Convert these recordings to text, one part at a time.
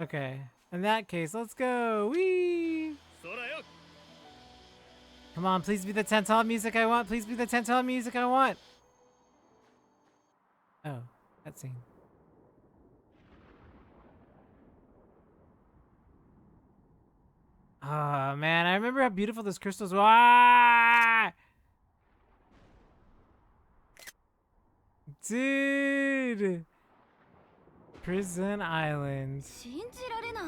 Okay. In that case, let's go. Whee! Come on, please be the Tantala music I want. Please be the Tantala music I want. Oh, cutscene. Oh man, I remember how beautiful those crystals were. Ah! Dude! Prison Island. 信じられない。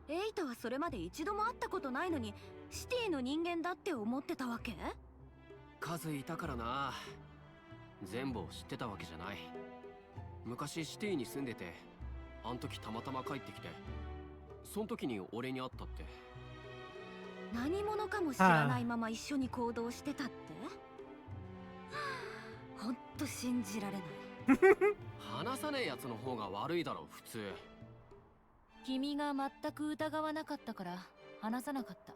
エイタはそれまで一度も会ったことないのに、シティの人間だって思ってたわけ？数いたからな。全部を知ってたわけじゃない。昔シティに住んでて、あん時たまたま帰ってきて、その時に俺に会ったって。何者かも知らないまま一緒に行動してたって？ほんと信じられない。話さねえやつの方が悪いだろ普通。君が全く疑わなかったから話さなかった。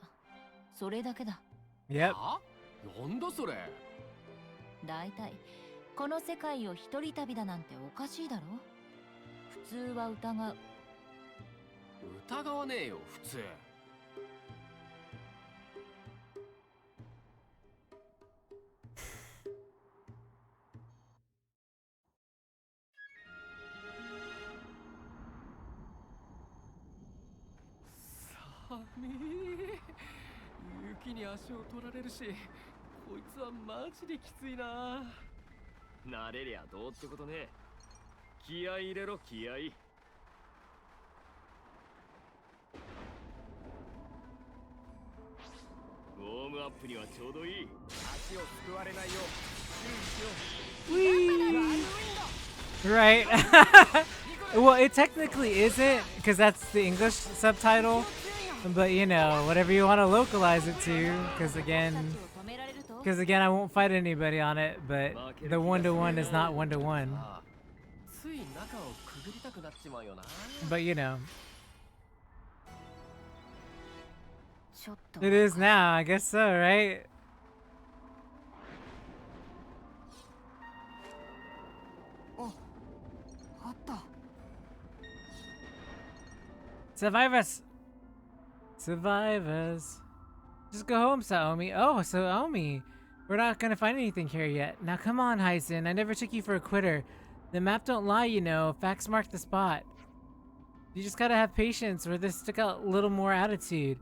それだけだ。Yep. なんだそれ。だいたいこの世界を一人旅だなんておかしいだろ。普通は疑う。疑わねえよ普通。寒い。雪に足を取られるし、こいつはマジできついな。慣れりゃどうってことね。気合い入れろ気合い。ウォームアップにはちょうどいい。足をすくわれないよう注意しよう。 Right. Well, it technically isn't, because that's the English subtitle. But you know, whatever you want to localize it to, because again, I won't fight anybody on it. But the one-to-one is not one-to-one. But you know, it is now. I guess so, right? Survivors. Survivors. Just go home, Saomi. Oh, Saomi. We're not gonna find anything here yet. Now come on, Hyson. I never took you for a quitter. The map don't lie, you know. Facts mark the spot. You just gotta have patience, or this stick out a little more attitude.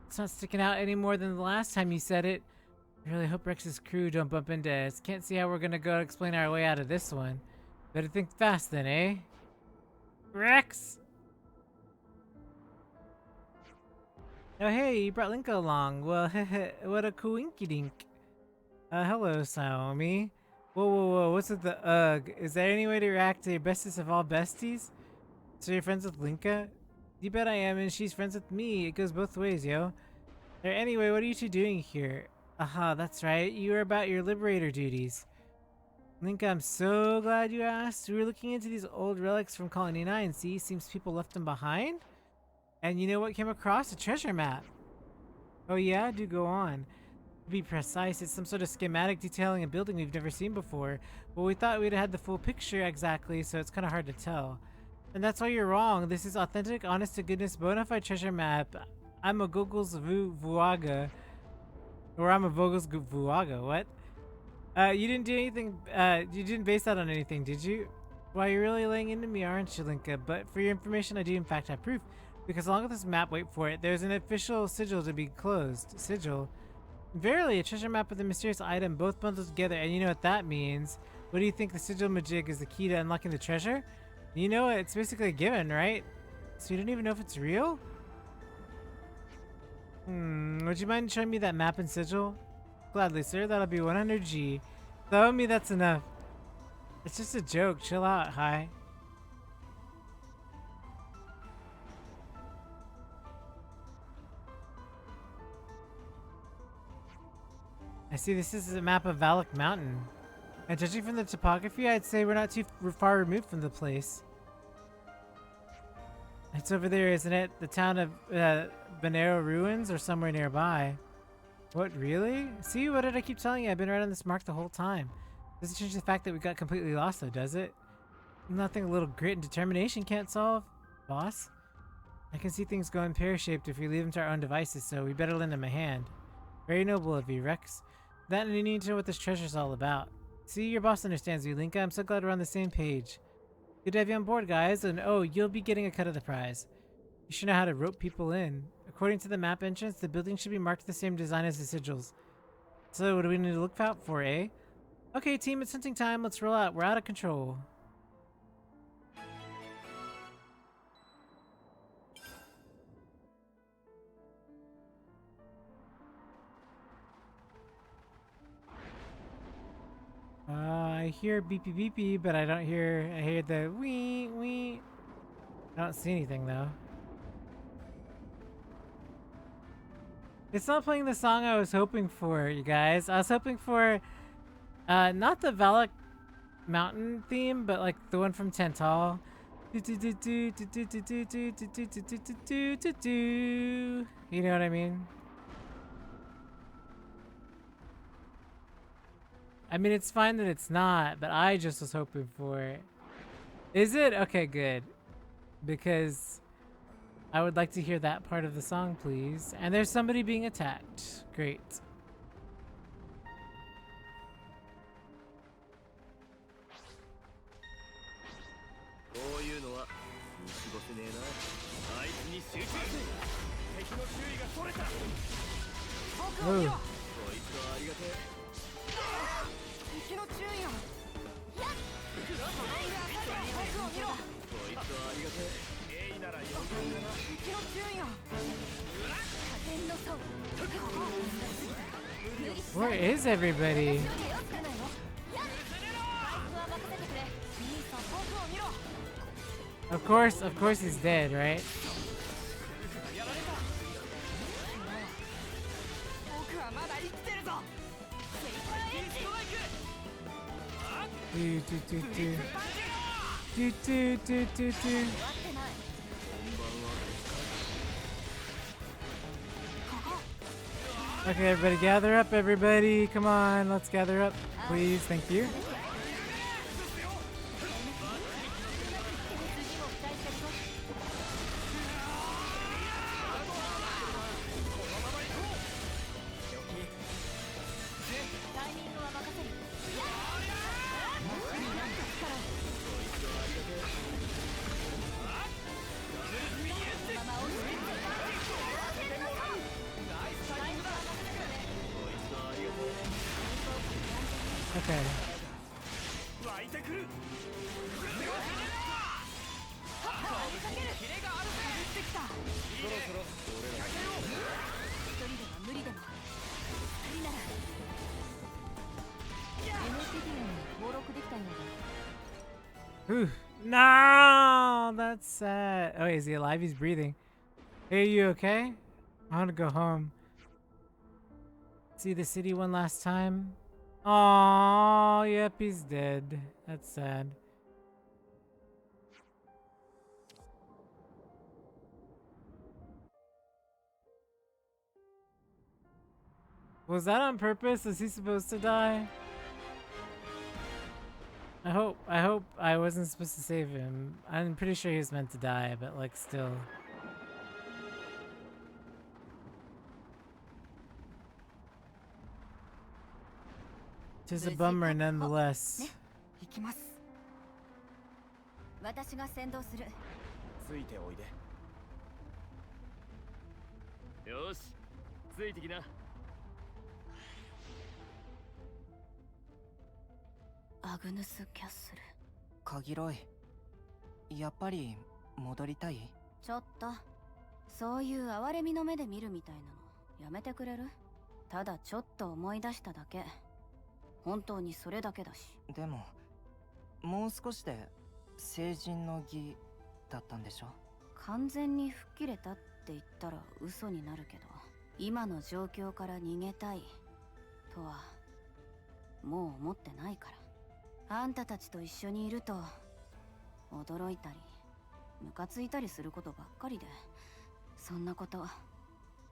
It's not sticking out any more than the last time you said it. I really hope Rex's crew don't bump into us. Can't see how we're gonna go explain our way out of this one. Better think fast then, eh? Rex! Oh hey, you brought Linka along. Well, what a coinkydink. Hello, Saomi. Whoa, what's with the ugh? Is there any way to react to your bestest of all besties? So you're friends with Linka? You bet I am, and she's friends with me. It goes both ways, yo. Anyway, what are you two doing here? Aha, that's right. You were about your liberator duties. Linka, I'm so glad you asked. We were looking into these old relics from Colony 9. See, seems people left them behind? And you know what came across? A treasure map. Oh yeah? Do go on. To be precise, it's some sort of schematic detailing a building we've never seen before. Well, we thought we'd had the full picture exactly, so it's kind of hard to tell. And that's why you're wrong. This is authentic, honest-to-goodness, bona fide treasure map. I'm a Google's Vuaga. Or I'm a Vogel's Vuaga, what? You didn't do anything, you didn't base that on anything, did you? Well, you're really laying into me, aren't you, Linka? But for your information, I do in fact have proof. Because along with this map, wait for it, there's an official sigil to be closed. Sigil? Verily, a treasure map with a mysterious item, both bundled together, and you know what that means. What do you think? The sigil majig is the key to unlocking the treasure? You know it, it's basically a given, right? So you don't even know if it's real? Would you mind showing me that map and sigil? Gladly, sir. That'll be 100G. Tell me that's enough. It's just a joke. Chill out, hi. I see this is a map of Valak Mountain. And judging from the topography, I'd say we're not too far removed from the place. It's over there, isn't it? The town of Bonero Ruins or somewhere nearby. What, really? See, what did I keep telling you? I've been right on this mark the whole time. Doesn't change the fact that we got completely lost though, does it? Nothing a little grit and determination can't solve. Boss? I can see things going pear-shaped if we leave them to our own devices, so we better lend him a hand. Very noble of you, Rex. That and you need to know what this treasure's all about. See, your boss understands you, Linka. I'm so glad we're on the same page. Good to have you on board, guys, and oh, you'll be getting a cut of the prize. You should know how to rope people in. According to the map entrance, the building should be marked the same design as the sigils. So what do we need to look out for, eh? Okay, team, it's hunting time. Let's roll out. We're out of control. I hear beepy beepy, but I hear the wee wee. I don't see anything though. It's not playing the song I was hoping for, you guys. I was hoping for, not the Valak Mountain theme, but like the one from Tental. You know what I mean? I mean, it's fine that it's not, but I just was hoping for it. Is it? Okay, good. Because I would like to hear that part of the song, please. And there's somebody being attacked. Great. Ooh. Where is everybody? Of course he's dead, right? Okay, everybody, gather up, everybody. Come on, let's gather up, please. Thank you. Okay. Ooh. No, that's sad. Oh, is he alive? He's breathing. Hey, are you okay? I want to go home. See the city one last time. Oh, yep, he's dead. That's sad. Was that on purpose? Was he supposed to die? I hope I wasn't supposed to save him. I'm pretty sure he was meant to die, but like still. Tis a bummer nonetheless. 行きます。私が先導する。ついておいで。よし、ついてきな。アグヌスキャッスル。かぎろい。やっぱり戻りたい？ちょっと、そういう哀れみの目で見るみたいなのやめてくれる？ただちょっと思い出しただけ。本当にそれだけだし。でももう少しで成人の儀だったんでしょ？完全に吹っ切れたって言ったら嘘になるけど、今の状況から逃げたいとはもう思ってないから。あんたたちと一緒にいると驚いたりムカついたりすることばっかりで、そんなこと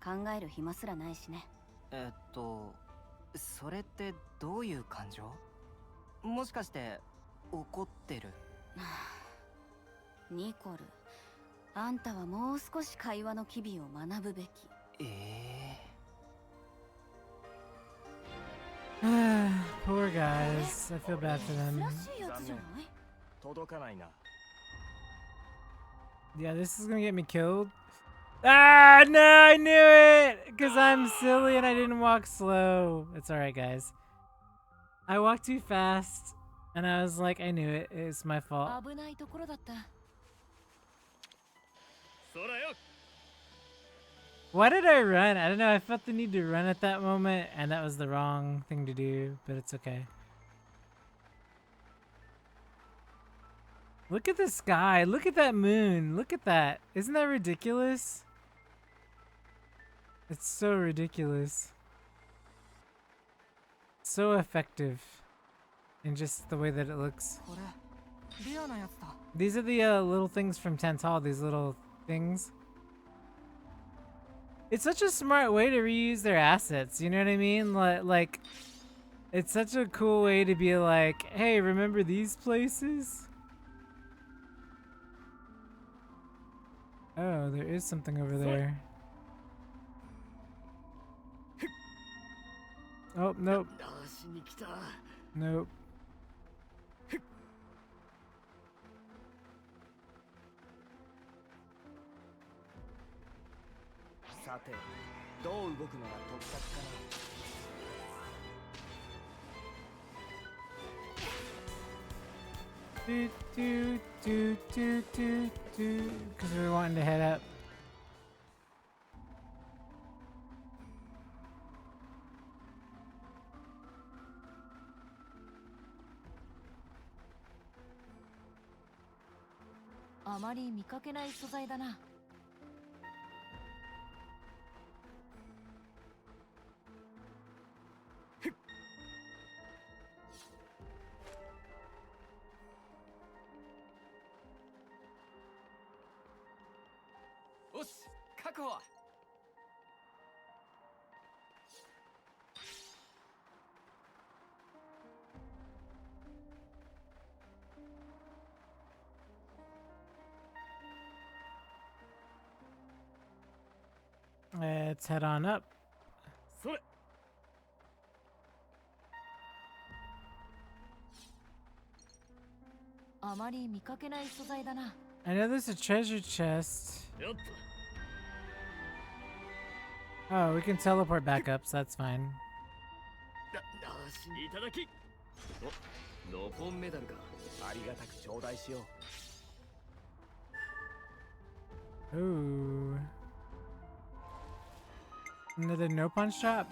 考える暇すらないしね。それってどういう感情？もしかして怒ってる？ニコル、あんたはもう少し会話の機微を学ぶべき。Poor guys. I feel bad for them. 珍しいやつじゃない？届かないな。 Yeah, this is gonna get me killed. Ah, no, I knew it! Because I'm silly and I didn't walk slow. It's alright, guys. I walked too fast, and I was like, I knew it. It's my fault. 危ないところだった。そらよ。 Why did I run? I don't know. I felt the need to run at that moment, and that was the wrong thing to do, but it's okay. Look at the sky. Look at that moon. Look at that. Isn't that ridiculous? It's so ridiculous. So effective in just the way that it looks. これレアなやつだ。 These are the little things from Tantal, these little things. It's such a smart way to reuse their assets, you know what I mean? Like it's such a cool way to be like, hey, remember these places? Oh, there is something over there. Oh, nope. しに来た。 Nope. さて、どう動くのが得策かな。 Because we were wanting to head up. "あまり見かけない素材だな." Let's head on up. それ。 あまり見かけない素材だな。 I know there's a treasure chest. よっと。 Oh, we can teleport back up, so that's fine. いただき。お、ノコンメダルか。ありがたく頂戴しよう。 Ooh. Another no punch shop?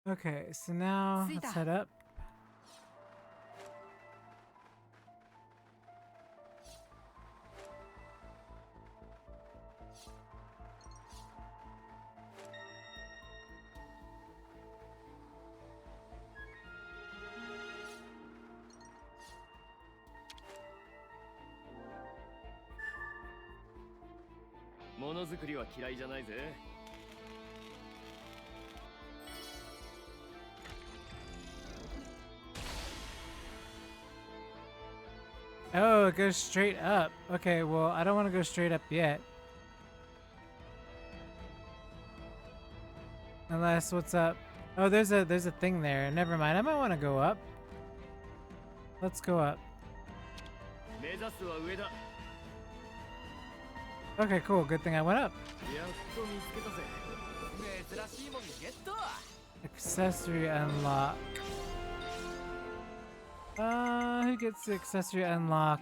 Okay, so now let's head up. "ものづくりは嫌いじゃないぜ。 Oh, it goes straight up. Okay, well, I don't want to go straight up yet. Unless, what's up? Oh, there's a thing there. Never mind. I might want to go up. Let's go up. 目指すは上だ。 Okay, cool. Good thing I went up. やっと見つけたぜ。珍しいもんゲット。 Accessory unlock. Who gets the accessory unlock?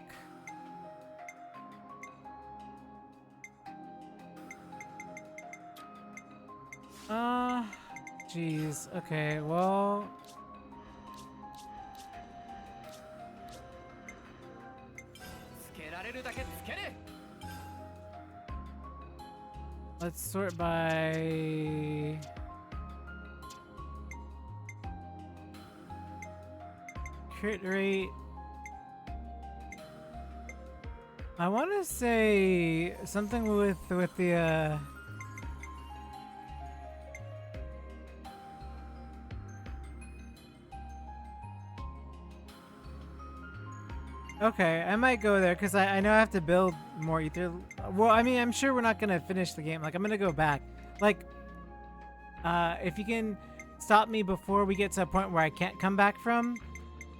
Jeez. Okay, well. Let's sort by crit rate. I want to say something with the Okay, I might go there because I know I have to build more ether. Well, I mean, I'm sure we're not gonna finish the game. Like, I'm gonna go back. Like, if you can stop me before we get to a point where I can't come back from,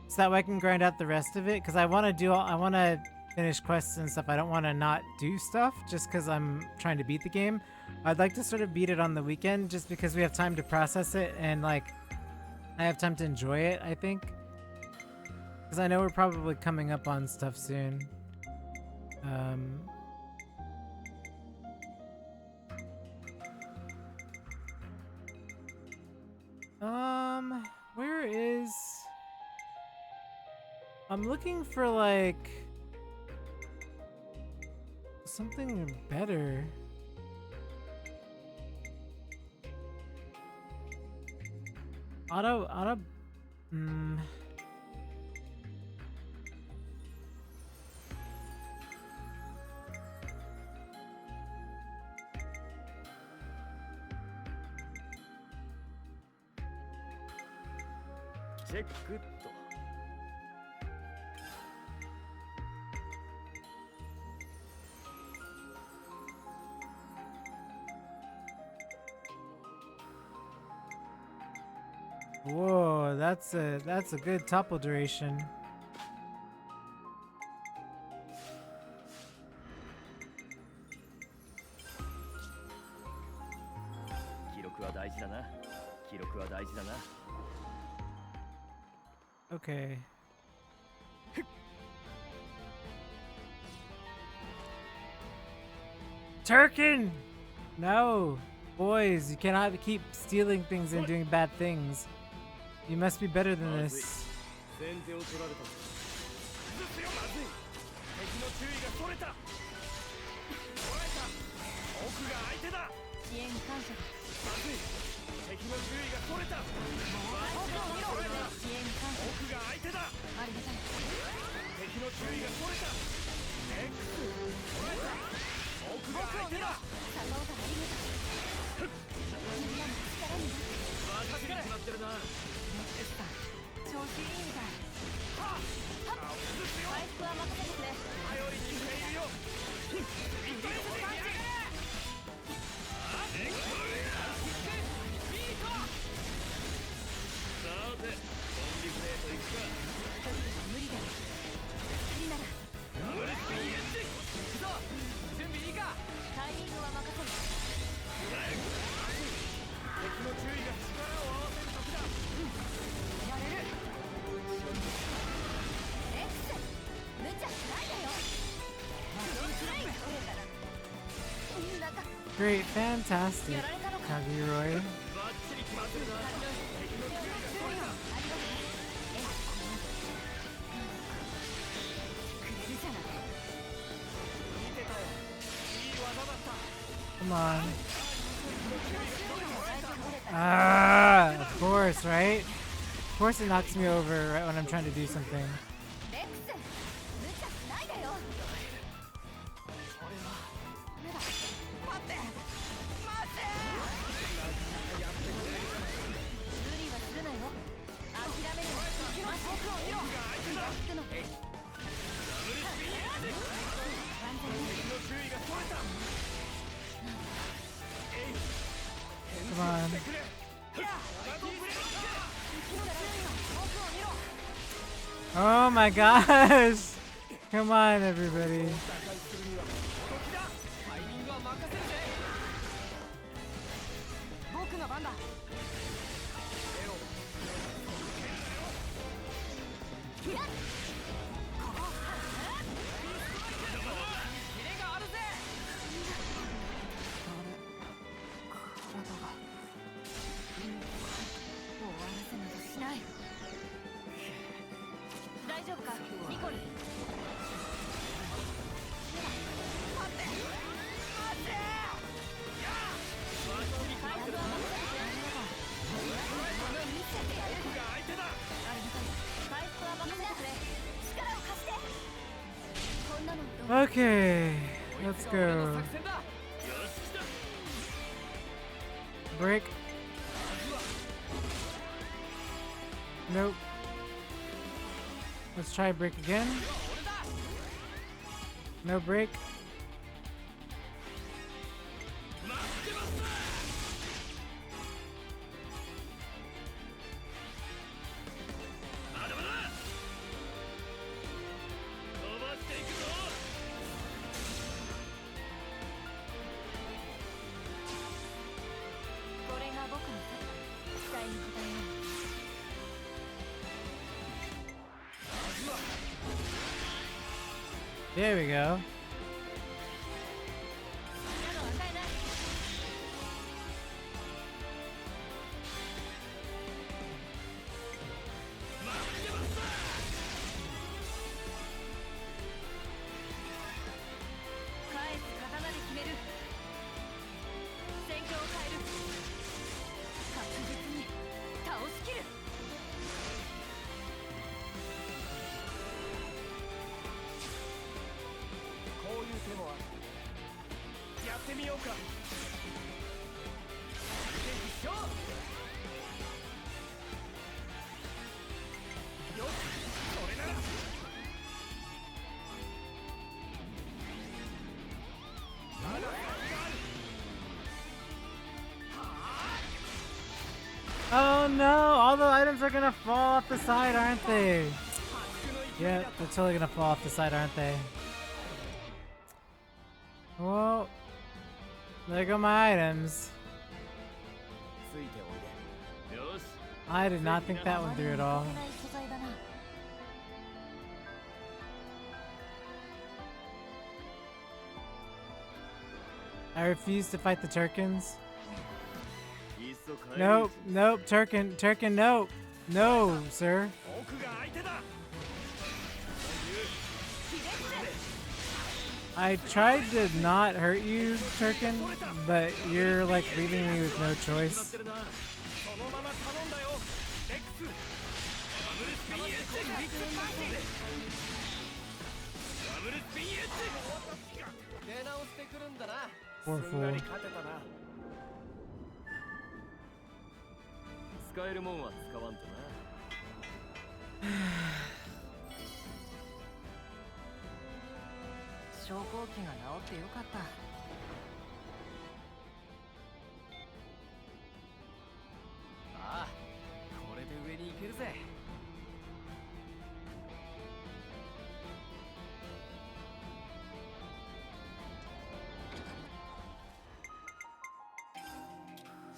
so that way I can grind out the rest of it. Because I want to finish quests and stuff. I don't want to not do stuff just because I'm trying to beat the game. I'd like to sort of beat it on the weekend just because we have time to process it and like I have time to enjoy it, I think. Because I know we're probably coming up on stuff soon. Where is... I'm looking for like... something better.チェックっと。Whoa, that's a good topple duration. 記録は大事だな。記録は大事だな。 Okay. Turkin! No! Boys, you cannot keep stealing things and doing bad things. You must be better than this. 先手を取られた。まずい。敵の注意がそれた。捉えた。奥が相手だ。支援感謝。まずい。敵の注意がそれた。捉えた。支援感謝。奥が相手だ。ありがたい。敵の注意がそれた。X。捉えた。奥が相手だ。坂岡が逃げた。みんなの力に私に決まってるな。調子いいみたい。はっ。回復は任せてくれ。頼りにしているよ。ビットリスパンチ。さて、コンビプレートいくか。無理だよ。いいならダブルスピンエッジ。行くぞ。準備いいか。タイミングは任せる。敵の注意が力を合わせる時だ。やれる。X、無茶しないでよ。みんなが Great, fantastic, Kagiroy. バッチリ決まってるな。敵の注意がそれた。ありがとう。くれるじゃない。見てたよ。いい技だった。 Come on. Ah, of course, right? Of course it knocks me over right when I'm trying to do something. X、無茶しないでよ。待って。無理はするなよ。諦めるな。僕を見ろ。聞くの。完全に。敵の注意がそれた。 Come on. Oh my gosh! Come on, everybody. 僕の番だ。大丈夫か、ニコル。Okay, let's go. Break. Nope. Let's try break again. No break. There we go. Oh no, all the items are gonna fall off the side, aren't they? Yeah, they're totally gonna fall off the side, aren't they? Well, there go my items. I did not think that one through at all. I refuse to fight the Turkins. Nope, nope, Turkin, nope. No, sir. I tried to not hurt you, Turkin, but you're like leaving me with no choice. Poor fool. 使えるもんは使わんとな。昇降機が治ってよかった。ああ、これで上に行けるぜ。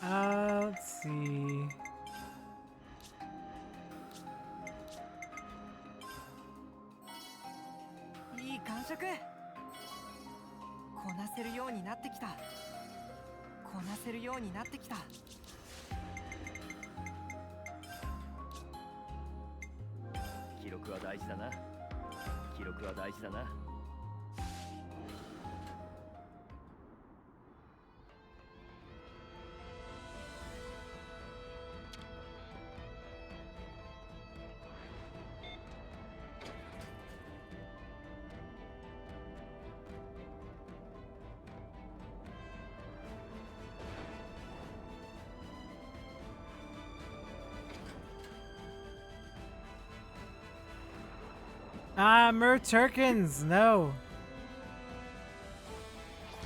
Let's see. Good感触。こなせるようになってきた。こなせるようになってきた。記録は大事だな。記録は大事だな。Ah, Mer Turkins, no.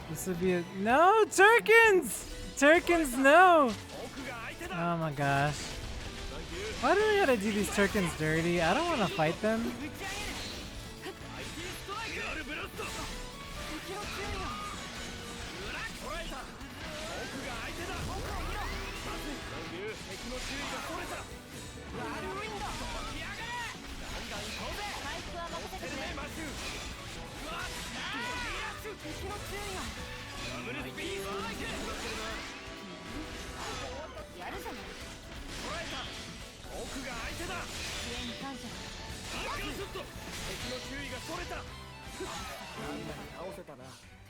This would be a no Turkins! Turkins, no! Oh my gosh. Why do we gotta do these Turkins dirty? I don't wanna fight them.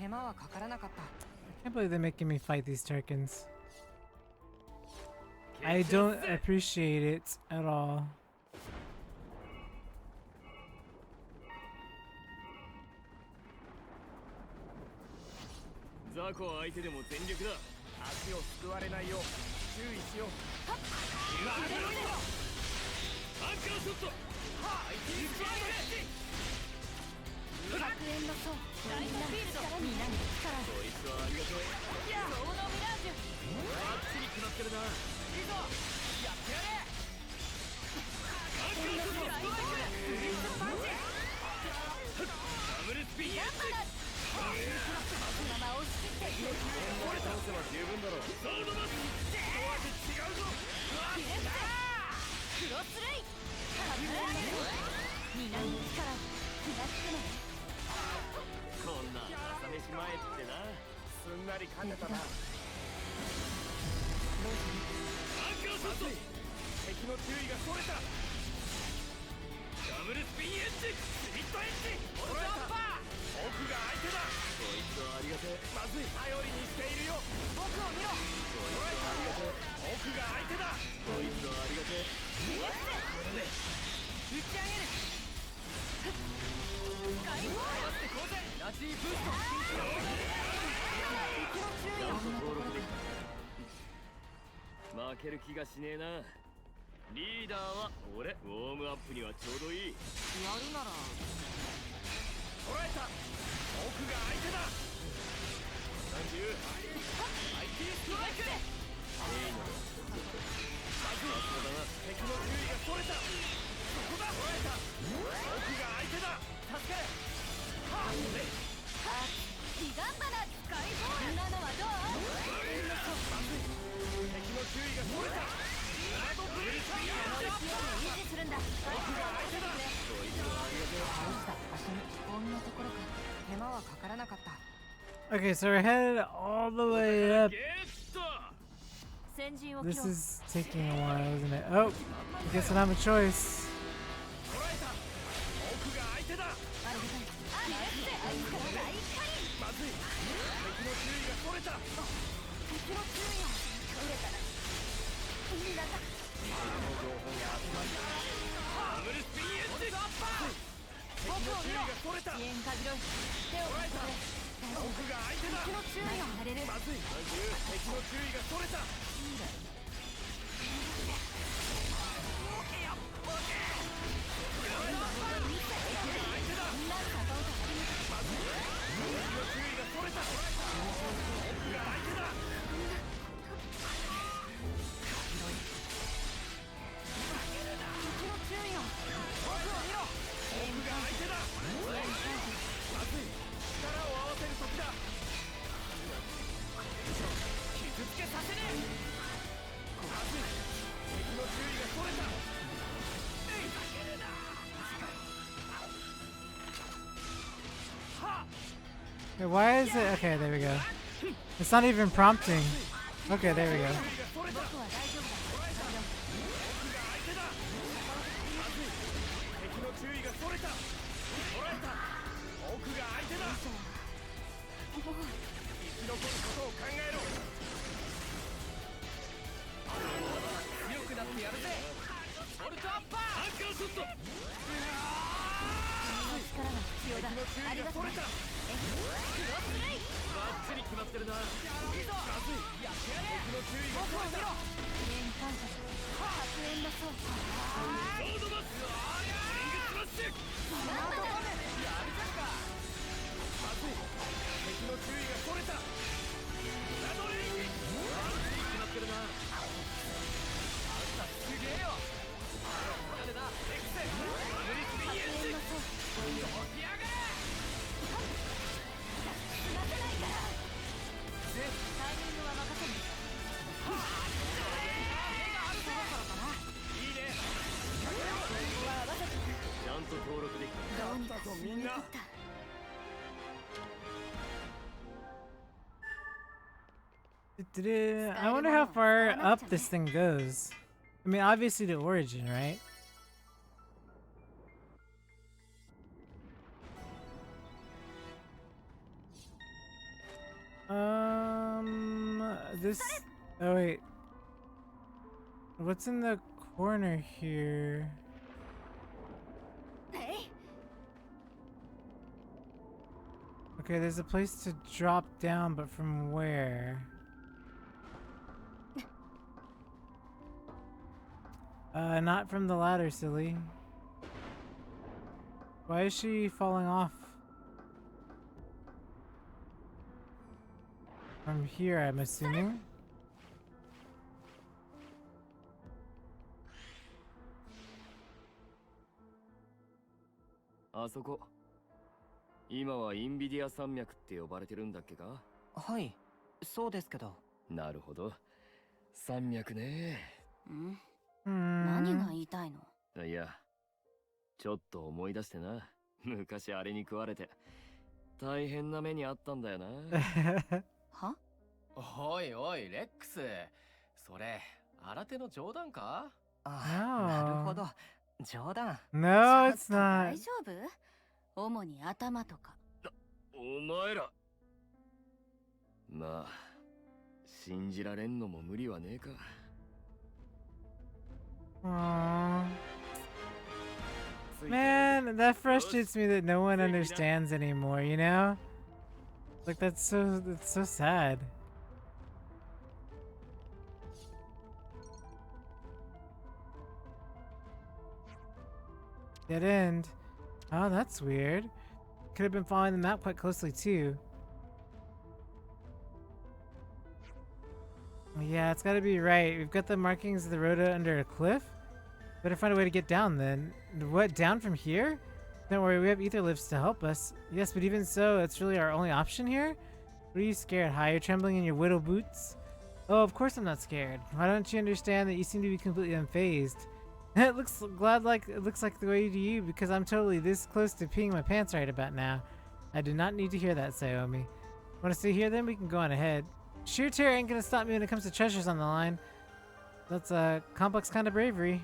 I can't believe they're making me fight these Turkins. I don't appreciate it at all. Zako 相手でも全力だ。足をすくわれないよう注意しよう。アンカーショット。100円の層。ありがとう。ソードミラージュ。バッチリ決まってるな。いいぞ、やってやれ。アンカーストライク、フリップパンチ。ダブルスピンエッジ。生押し切って。これ倒せば十分だろう。ソードマス一味違うぞ。キレックロスレイ。皆の力気がつくの。こんな朝飯前ってな。すんなり噛んでたな。アンカーショット。敵の注意がそれた。ダブルスピンエッジ、スピットエッジ。オルトアッパー。奥が相手だ。こいつはありがてえ。まずい、頼りにしているよ。僕を見ろ。こいつはありがてえ。奥が相手だ。こいつはありがてえ。打ち上げる。スカイフォール。こうぜ。ラジーブースト。敵の注意を。登録できた。負ける気がしねえな。リーダーは俺。ウォームアップにはちょうどいい。やるなら。捉えた。奥が相手だ。30。IT ストライク。まずはそうだな。敵の注意がそれた。そこだ。捉えた。奥が相手だ。助ける。はっ。ギガンバナスカイフォール。今のはどう？敵の注意がそれた。維持するんだ。奥が相手だ。こいつはありがとう。倒した足にこんなところか。手間はかからなかった。 Okay, so we're headed all the way up. ゲット。先陣を This 切ろう。 is taking a while, isn't it? Oh, I guess I don't have a choice. 捉えた。奥が相手だ。ありがたい。あいつから大光。まずい。敵の注意がそれた。敵の注意を。取れたら。いいんだか。ダブルスピンエッジ。僕を見ろ。それた。支援かじろい。手を貸してくれ。奥が相手だ。敵の注意をされる。まずい。敵の注意がそれた。Okay, why is it? Okay, there we go. It's not even prompting. Okay, there we go. 僕は大丈夫だ。敵の注意がそれた。捉えた。奥が相手だ。生き残ることを考えろ。強くなってやるぜ。オルトアッパー。アンカーショット。力が必要だ。ありがとう。クロスレイ。バッチリ決まってるな。いいぞ。まずい。やってやれ。敵の注意がそれた。支援感謝。白煙の層。ソードマス。リングスマッシュ。やるじゃんか。まずい。敵の注意がそれた。ナドレインジ。バッチリ決まってるな。あんたすげえよ。なんでだ。エクセ。ダブルスピンエッジ。起き上がれ。タイミングは任せる。いいね。ちゃんと登録できた。どうにかみんな。I wonder how far up this thing goes. I mean, obviously the origin, right? This. Oh wait. What's in the corner here? Okay, there's a place to drop down, but from where? Not from the ladder, silly. Why is she falling off? From here, I'm assuming. あそこ。今はインビディア山脈って呼ばれてるんだっけか？はい、そうですけど。なるほど。山脈ね。ん Hmm. 何が言いたいの？いや、ちょっと思い出してな。昔あれに食われて大変な目にあったんだよな。は？おいおい、レックス。それ、新手の冗談か？なるほど。冗談。No, ちょっ it's と not. 大丈夫？主に頭とか。お前ら。まあ、信じられんのも無理はねえか。Aww. Man, that frustrates me that no one understands anymore, you know? Like that's so sad. Dead end. Oh, that's weird. Could have been following the map quite closely too. Yeah, it's gotta be right. We've got the markings of the road under a cliff. Better find a way to get down then. What, down from here? Don't worry, we have ether lifts to help us. Yes, but even so, it's really our only option here? What are you scared, Hi? You're trembling in your widow boots? Oh, of course I'm not scared. Why don't you understand that you seem to be completely unfazed? It looks like the way to you because I'm totally this close to peeing my pants right about now. I do not need to hear that, Saomi. Want to stay here then? We can go on ahead. Sheer terror ain't gonna stop me when it comes to treasures on the line. That's a complex kind of bravery.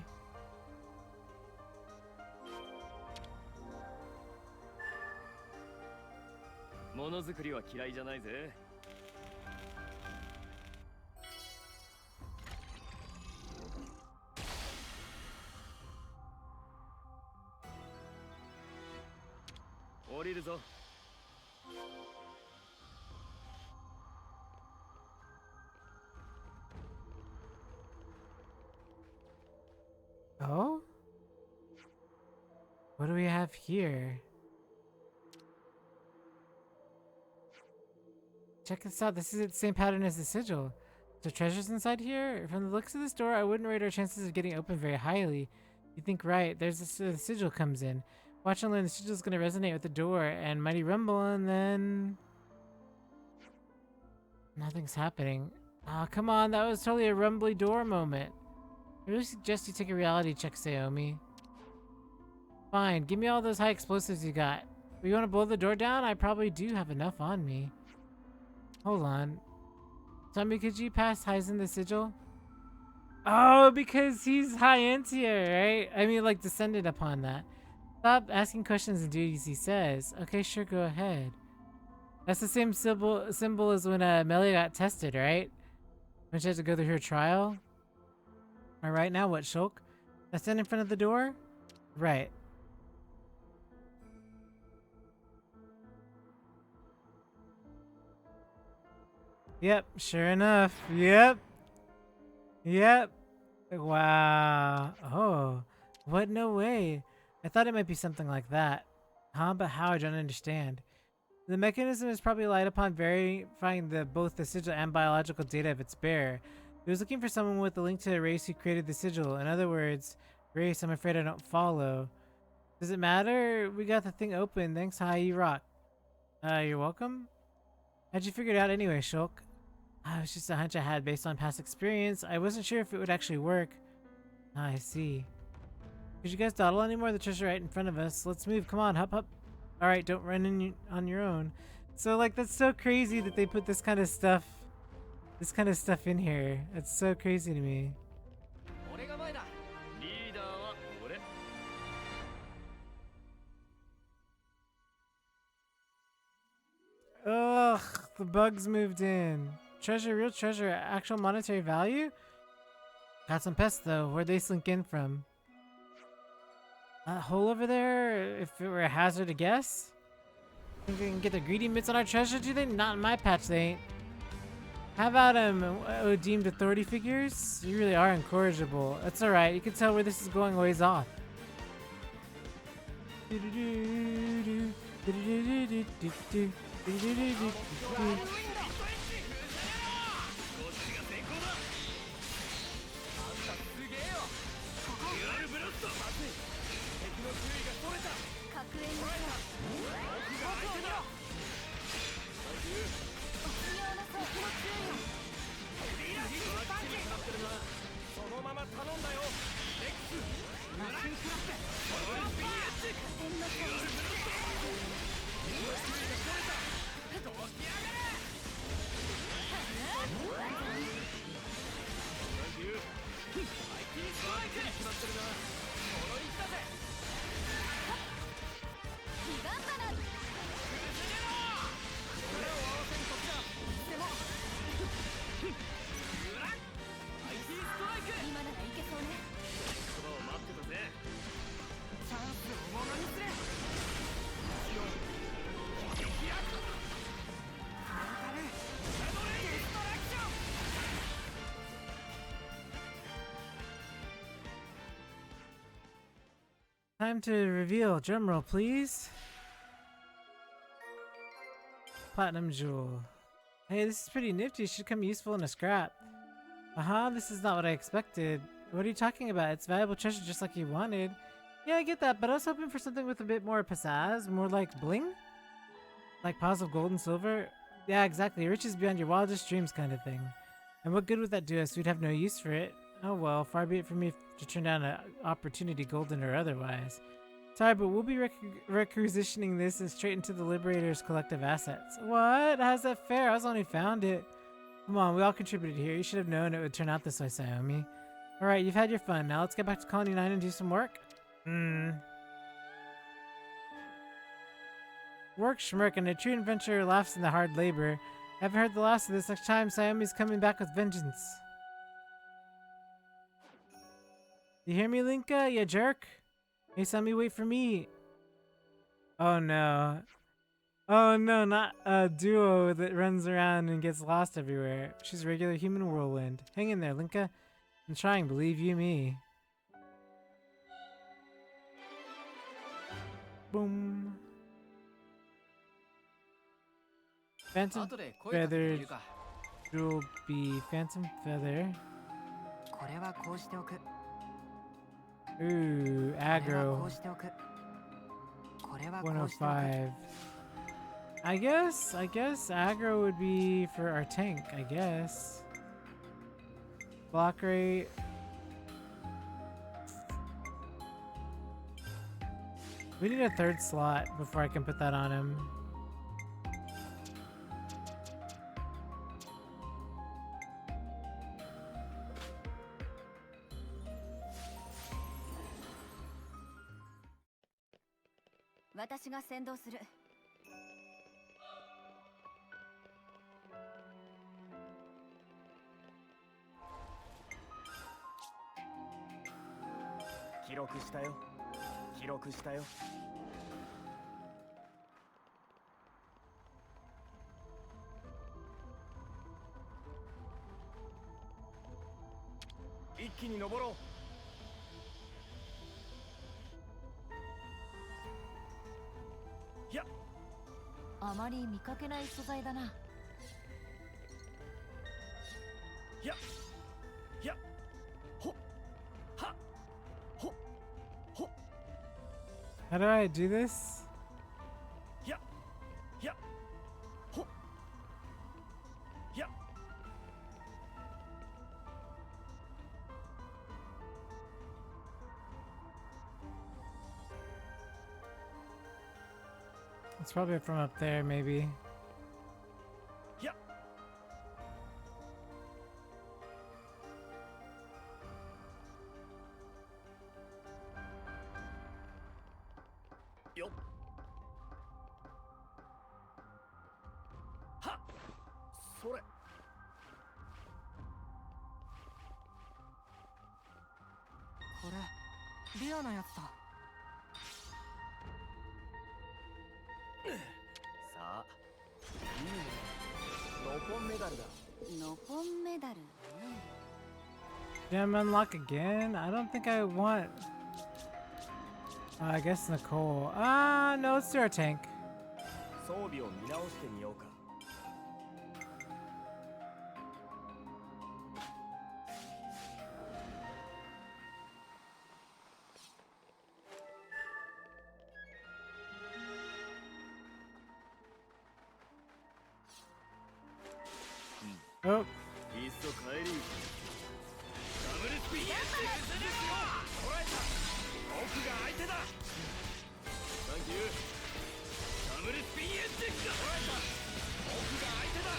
Oh? What do we have here? Check this out. This is the same pattern as the sigil. So treasures inside here? From the looks of this door, I wouldn't rate our chances of getting open very highly. You think right. There's the sigil comes in. Watch and learn. The sigil's gonna resonate with the door and mighty rumble, and then nothing's happening. Oh, come on. That was totally a rumbly door moment. I really suggest you take a reality check, Saomi. Fine. Give me all those high explosives you got. You want to blow the door down? I probably do have enough on me. Hold on. Tommy, could you pass Hyzen the sigil? Oh, because he's high Entia, right? I mean, like, descended upon that. Stop asking questions and do as he says. Okay, sure, go ahead. That's the same symbol as when Melia got tested, right? When she had to go through her trial? Am I right now? What, Shulk? I stand in front of the door? Right. Yep, sure enough. Yep. Wow. Oh. What? No way. I thought it might be something like that. Huh? But how? I don't understand. The mechanism is probably relied upon verifying both the sigil and biological data of its bearer. It was looking for someone with a link to a race who created the sigil. In other words, race I'm afraid I don't follow. Does it matter? We got the thing open. Thanks, Hi, you rock. You're welcome? How'd you figure it out anyway, Shulk? It was just a hunch I had based on past experience. I wasn't sure if it would actually work. I see. Could you guys dawdle anymore? The treasure right in front of us. Let's move. Come on, hop. Alright, don't run on your own. So, like, that's so crazy that they put this kind of stuff in here. That's so crazy to me. Ugh, the bugs moved in. Treasure, real treasure, actual monetary value? Got some pests though. Where'd they slink in from? That hole over there? If it were a hazard to guess? Think they can get their greedy mitts on our treasure, do they? Not in my patch, they ain't. How about deemed authority figures? You really are incorrigible. That's alright, you can tell where this is going ways off. んだよレックスマシンクラッシュモノリスエッジどうしやがれサンキューアイティーストライク決まってるなモノリスだぜギガンバナ崩れろこれを合わせるときだでもうらっアイティーストライク今ならいけそうね。そばを待ってたぜチャンスをものにすれ激アクフロンタルシャドレイディストラクション Time to reveal. Drumroll, please. Platinum jewel. Hey, this is pretty nifty. Should come useful in a scrap. This is not what I expected. What are you talking about? It's valuable treasure just like you wanted. Yeah, I get that, but I was hoping for something with a bit more pizzazz, more like bling? Like piles of gold and silver? Yeah, exactly. Riches beyond your wildest dreams kind of thing. And what good would that do us? We'd have no use for it. Oh well, far be it from me to turn down an opportunity, golden or otherwise. Sorry, but we'll be requisitioning this and straight into the Liberator's collective assets. What? How's that fair? I was only found it. Come on, we all contributed here. You should have known it would turn out this way, Saomi. Alright, you've had your fun. Now let's get back to Colony 9 and do some work. Work, schmirk, and a true adventurer laughs in the hard labor. Haven't heard the last of this. Next time, Saomi's coming back with vengeance. You hear me, Linka? You jerk? Hey, Saomi, wait for me. Oh no. Oh no, not a duo that runs around and gets lost everywhere. She's a regular human whirlwind. Hang in there, Linka. I'm trying, believe you me. Boom. Phantom 後で声かけて feather みるか。 will be phantom feather. これはこうしておく。 Ooh, これはこ aggro うしておく。これはこうしておく。 105. I guess aggro would be for our tank, I guess. Block rate. We need a third slot before I can put that on him.私が先導する。記録したよ記録したよ一気に登ろうあまり見かけない素材だな。ややほっはほっほっ How do I do this? ややほっや It's probably from up there, maybe. やよっはっそれこれレアなやつだ。さあいいねノポンメダルだノポンメダル。Gem unlock again? I don't think I want... I guess Nicole. No, let's do our tank. 装備を見直してみようか Oh, いっそ帰りダブルススピンエッジですよ。捉えた。奥が相手だ。サンキュー。ダブルスピンエッジが捉えた。奥が相手だ。サ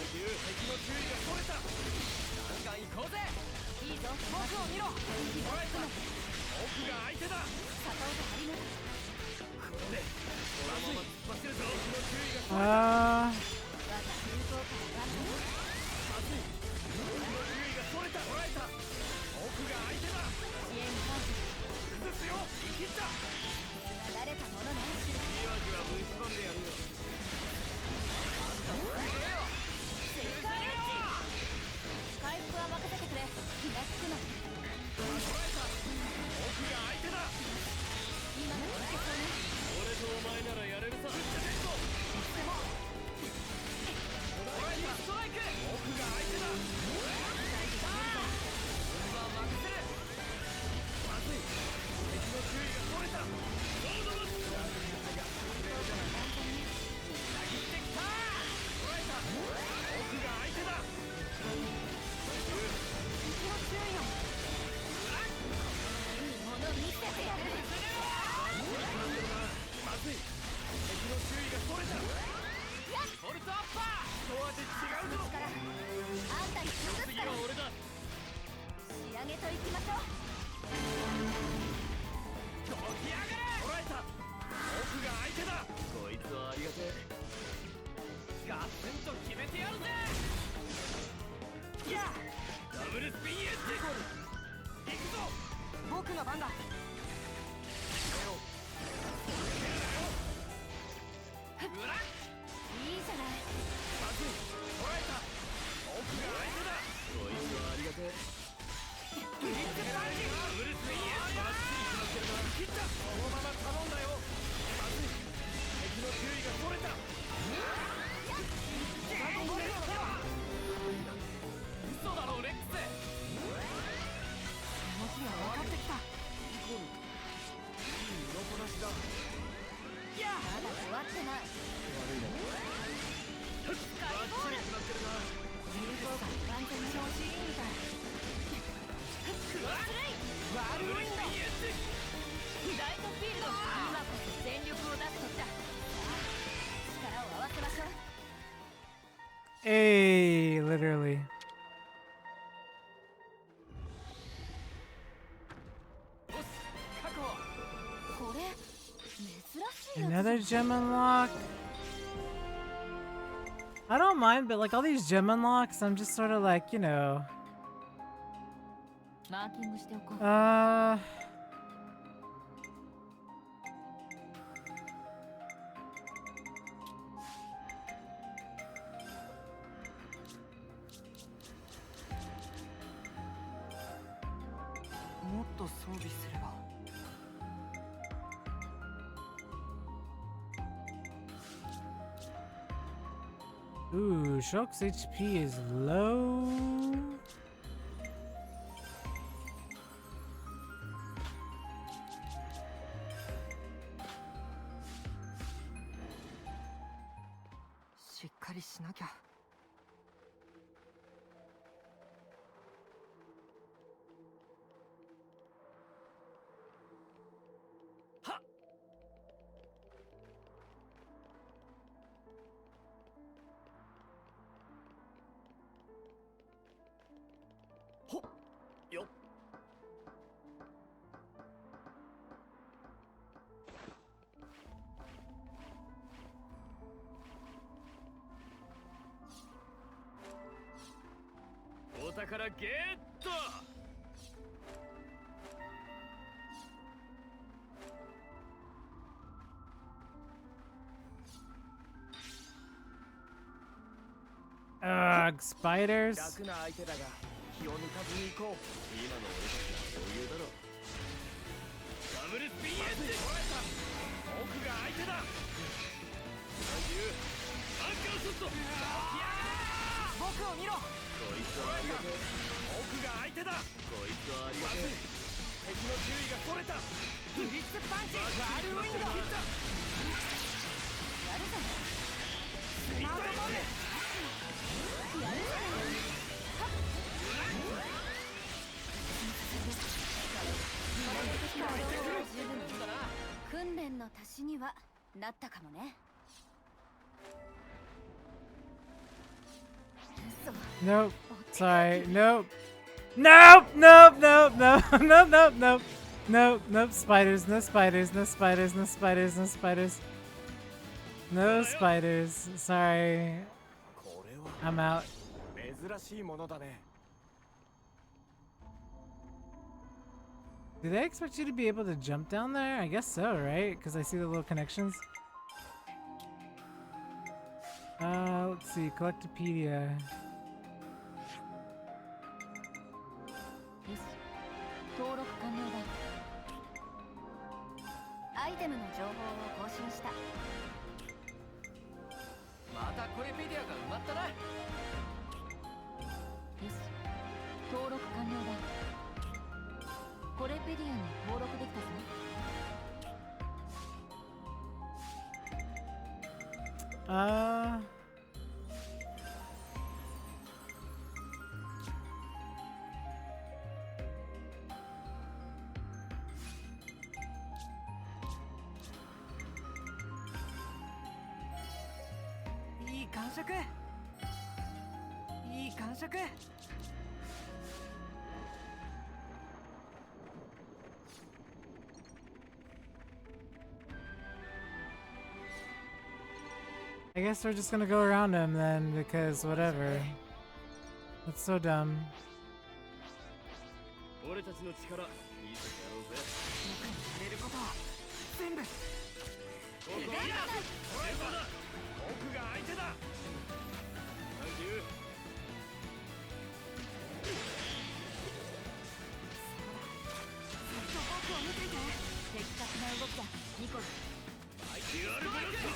ンキュー。敵の注意が取れた。ガンガン行こうぜ。いいぞ、僕を見ろ。捉えた。奥が相手だ。片音張り抜く。これでこのまま突っ走るぞ。敵の注意が取れた。あ我が戦闘から頑張る。まずい。敵の注意が取れた。捉えた。奥が相手だ。支援感謝。崩すよ。生きった。慣れたものね。じわじわぶち込んでやるよ。正解。回復は任せてくれ。気がつくな。捉えた。奥が相手だ。今のはいけそうね。俺とお前ならやれるさ。ぶっちゃけんぞ。いつでも。捉えた。ストライク。奥が相手だ。任せる。まずい。敵の注意が取れた。どうぞ。切ってきた。捉えた。奥が相手だ。敵の注意を。いいもの見せてやる。まずい。敵の注意が取れた。フォルトアッパー。一味違うぞ。からあんたに崩す次からは俺だ。仕上げといきましょう。どきやがれ。捉えた。奥が相手だ。こいつはありがてえ。ガツンと決めてやるぜ。やあ。ダブルスピンエッジ。行くぞ。僕の番だ。うらっ。いいじゃない。まずい。捉えた。奥が相手だ。こいつはありがてえ。ダブルスピンエッジ。バッチリ決まってるな。切った。そのまま頼んだよ。まずい。敵の注意が取れた。嘘だろレックス。動きが分かってきた。いい身のこなしだ。まだ終わってない。バッチリ決まってるな。有効が完全に調子いいみたい。クロスレイワールドウィンド。ライトフィールド。今こそ全力を出す時だ。力を合わせましょう。Hey, literally. よし、確保。これ珍しいやつ。 Another gem unlock. I don't mind, but like all these gem unlocks, I'm just sort of like, you know. マーキングしておこう。もっと装備すれば。Ooh, Shulk's HP is low. しっかりしなきゃ。はっ。ほっよっ。お宝ゲット。Ugh, spiders. 楽な相手だが気を抜かずに行こう。今の俺たちは余裕だろ。ダブルスピンエッジ。捉えた。奥が相手だ。サンキュー。アンカーショット。僕を見ろ。こいつはありがてえ。奥が相手だ。こいつはありがてえ。敵の注意が取れた。ブリッツパンチ。ワールドウィンド。切った。やるぜ。スピンドボール。やるぜ。訓練の足しにはなったかもね。 Nope. Sorry. Nope. Nope. Nope. Nope. Nope. Nope. Nope. Nope. Nope. Nope. Spiders. No spiders. No spiders. No spiders. No spiders. No spiders. Sorry. I'm out. 珍しいものだね。 Do they expect you to be able to jump down there? I guess so, right? Because I see the little connections. Let's see. Collectopedia. よし、登録完了だ。アイテムの情報を更新した。またコレペディアが埋まったな。よし、登録完了だ。コレペディアに登録できたぞ。いい感触。いい感触。 I guess we're just gonna go around him then, because whatever. That's so dumb. 俺たちの力見せてやろうぜ。僕にやれることは全部。ここだ。奥が相手だ。サンキュー。ずっと僕を見ていて。的確な動きだ、ニコル。デュアルブロック。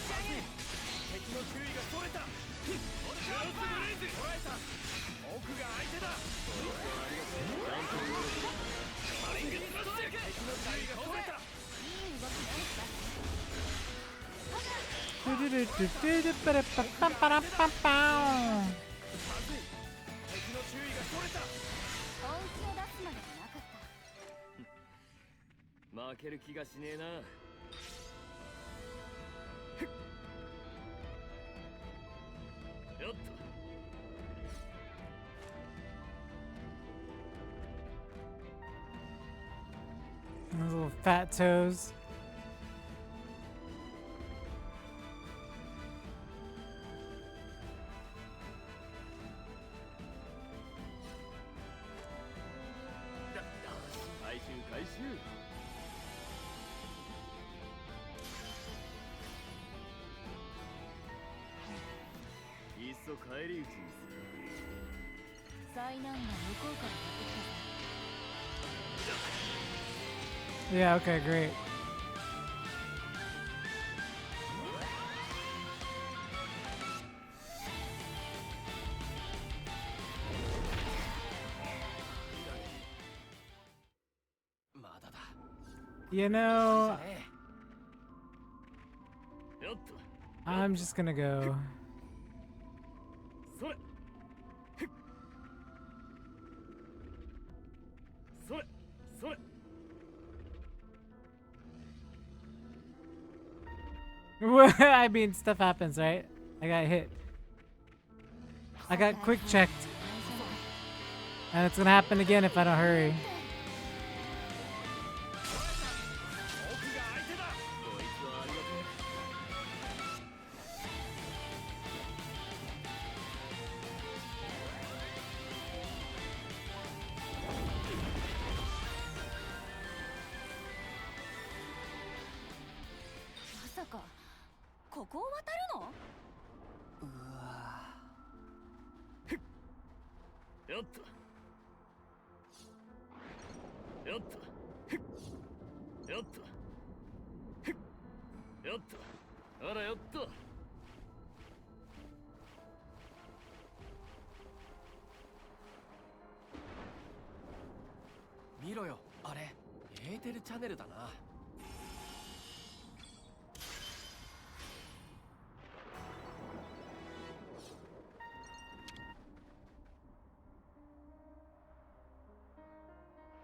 敵の注意がそれた。クロスブレイズ。捉えた。奥が相手だ。マリングスマッシュ。敵の注意がそれた。いい動きね。 敵の注意がそれた。本気を出すまでじゃなかった。負ける気がしねえな。よっと。 Those little fat toes. Yeah, okay, great. You know, I'm just gonna go. I mean, stuff happens, right? I got hit. I got quick checked. And it's gonna happen again if I don't hurry.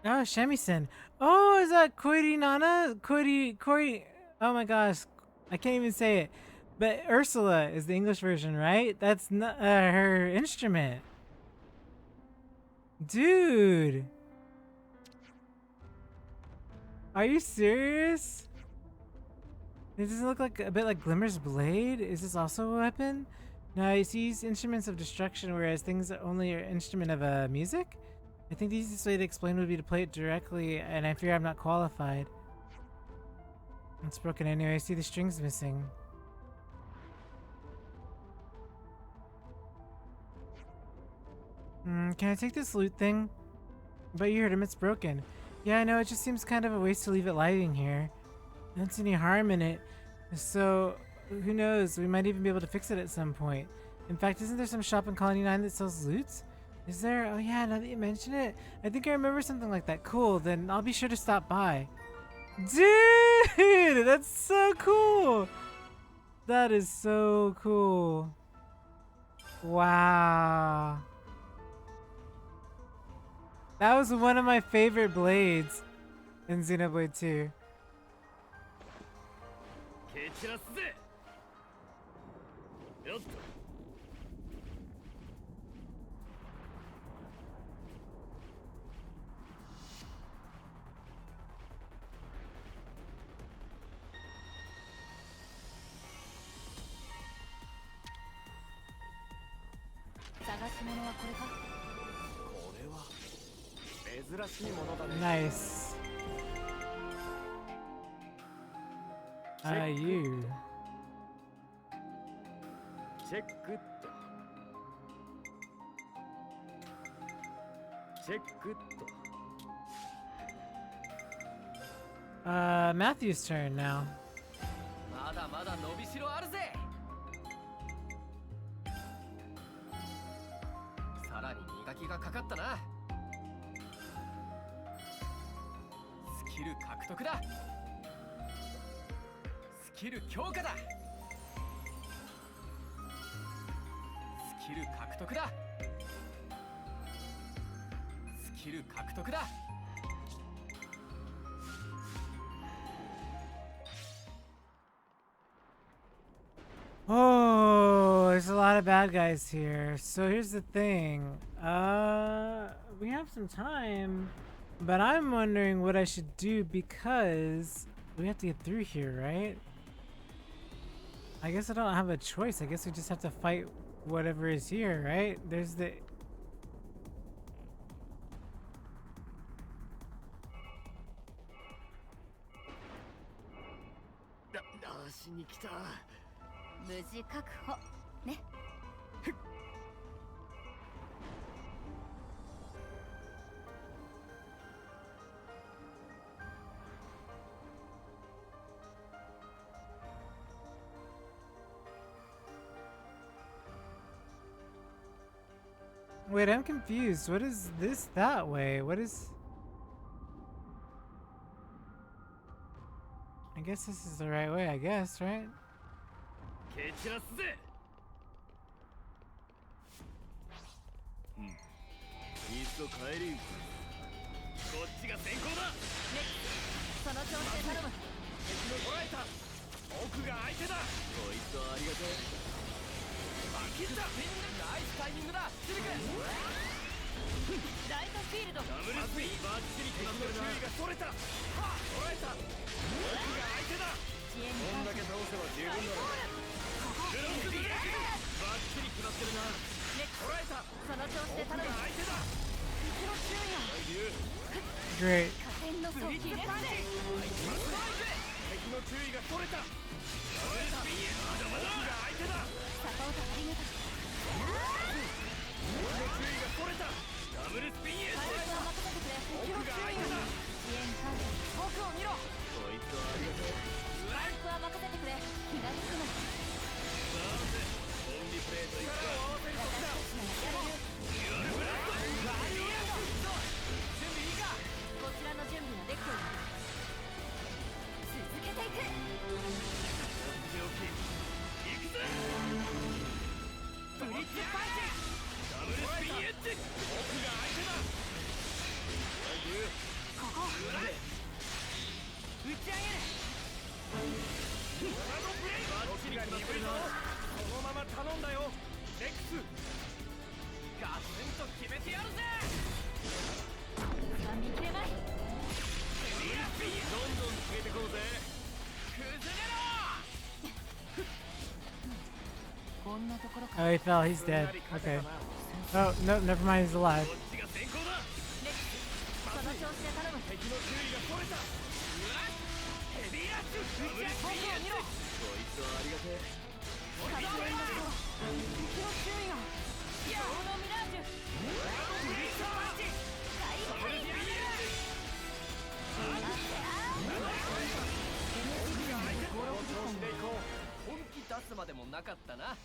Oh, shamisen. Oh, is that Koiri Nana? Koiri. Oh my gosh, I can't even say it. But Ursula is the English version, right? That's not her instrument. Dude. Are you serious? It doesn't look like a bit like Glimmer's blade. Is this also a weapon? No, you see these instruments of destruction, whereas things are only an instrument of music. I think the easiest way to explain would be to play it directly, and I fear I'm not qualified. It's broken anyway. I see the strings missing. Can I take this loot thing? But you heard him, it's broken. Yeah, I know, it just seems kind of a waste to leave it lying here. I don't see any harm in it. So, who knows, we might even be able to fix it at some point. In fact, isn't there some shop in Colony 9 that sells loots? Is there? Oh yeah, now that you mention it, I think I remember something like that. Cool, then I'll be sure to stop by. Dude, that's so cool! That is so cool. Wow. That was one of my favorite blades in Xenoblade 2. Nice. You. Check it. Check it. Matthew's turn now. まだまだ伸びしろあるぜ。さらに磨きがかかったな。スキル獲得だ。スキル強化だ。スキル獲得だ。スキル獲得だ。Oh, there's a lot of bad guys here. So here's the thing. We have some time, but I'm wondering what I should do because we have to get through here, right? I guess I don't have a choice. I guess we just have to fight whatever is here, right? There's the... Wait, I'm confused. What is this that way? What is... I guess this is the right way, I guess, right? Great. ちに決まってるぞ。そのまま頼んだよレックス。ガツンと決めてやるぜ。見切れない。どんどん決めてこうぜ。崩れろ。こんなところか。 Oh, he fell. He's dead. Okay. Oh, no, never mind. He's alive. こっちが先行だ。その調子で頼む。敵の注意がそれた。ヘビーアッシュ。ダブルスピンや見ろ。こいつはありがてえ。敵の注意が。いや、このミラージュ。ブリッサーマッチ。ダブルスピンや。調子で行こう。本気出すまでもなかったな。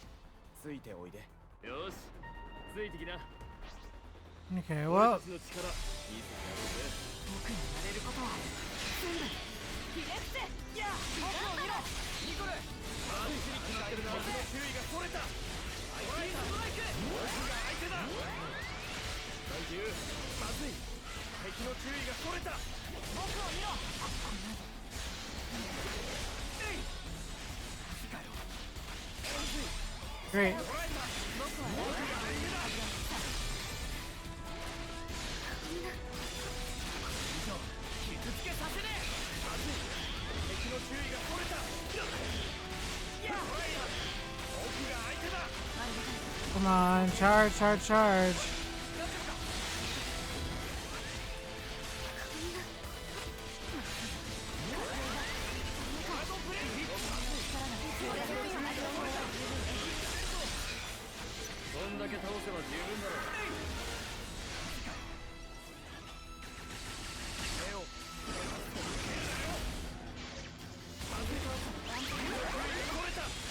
ついておいで。よし、ついてきな。 Okay, 俺 well, たちの力見せてやろうぜ。僕にやれることは全部ひれ伏せ。いや僕を見ろ。ニコル、マルチに決まってるな。敵の注意がそれた。相手にストライク。僕が相手だ。大獣、まずい。敵の注意がそれた。僕を見ろ。えい。かよ。 great. 僕は大丈夫。傷つけさせねえ。まずい。敵の注意がそれた。いや、僕が相手だ。 Come on, charge, charge, charge. どんだけ倒せば十分だろう。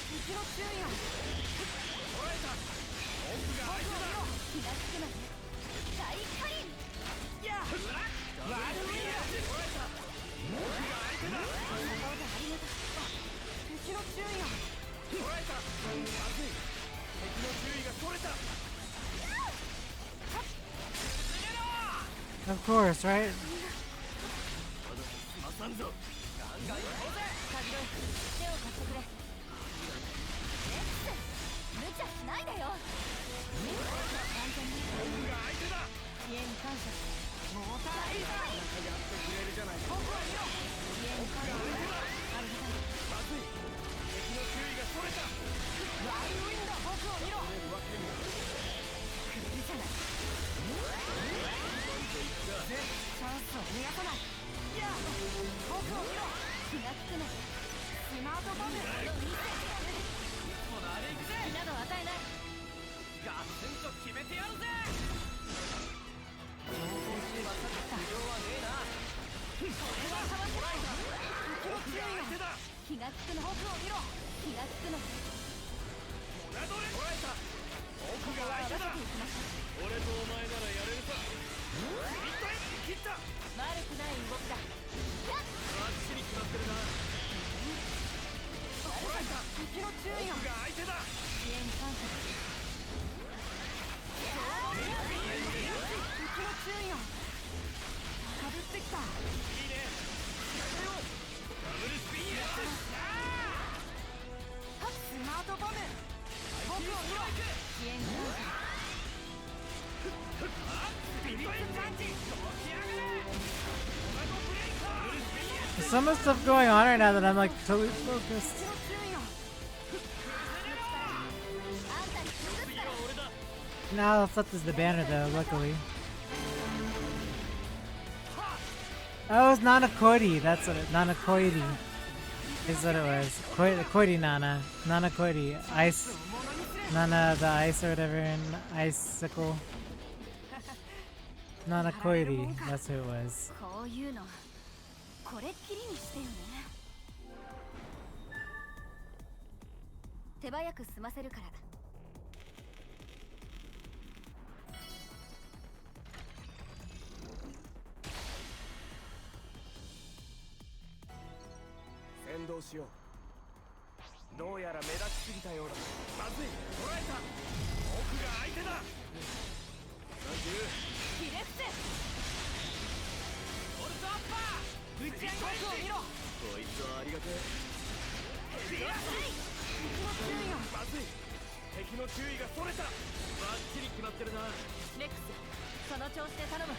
敵の注意が。僕を見ろ。気がつくなね。大火輪。いや悪いや。僕が相手だ。敵の注意が。捉えた。まずい。敵の注意がそれた。 Of course, right? まさんぞ。ガンガン行こうぜ。カジロイ、手を貸してくれ。無茶しないでよ。完全に僕が相手だ。支援感謝。モーターリーダー。やってくれるじゃないか。僕を見ろ。支援感謝。ありがたい。まずい。敵の注意がそれた。ワイルウィンド。僕を見ろ。来るじゃない。チャンスを逃がさない。いや僕を見ろ。気がつくな。スマートボム。ほなあれ行くぜ。火など与えない。ガツンと決めてやるぜ。情報中はさった。不要はねえな。これはかわせない。敵の注意が。相手だ。気がつくの。僕を見ろ。気がつくの。モナドレ捉えた。僕が相手だ。合わせていきましょう。俺とお前ならやれるさ。一体切った。悪くない動きだ。バッチリ決まってるな。敵の注意が。僕が相手だ。支援感謝。敵の注意が。かぶってきた。いいね。ダブルスピンや。スマートボム。僕を見ろ。支援感謝。ビビットパンチ。起き上がれ。 There's so much stuff going on right now that I'm like totally focused. 敵の注意が。あんたに潰すから。 Now all left is the banner though, luckily. Oh, it's Nana Koidi. That's what it. Nana Koidi is what it was. Koidi Nana. Nana Koidi. Ice. Nana the ice or whatever in icicle. Nana Koidi. That's who it was. こういうのこれっきりにしてよね。手早く済ませるから。先導しよう。どうやら目立ちすぎたようだ。まずい。捉えた。僕が相手だ。ひれ伏せ。オルトアッパー。打ち上げ。僕を見ろ。こいつはありがてえ。ヘビずい。敵の注意がそれた。バッチリ決まってるな。レックス、その調子で頼む。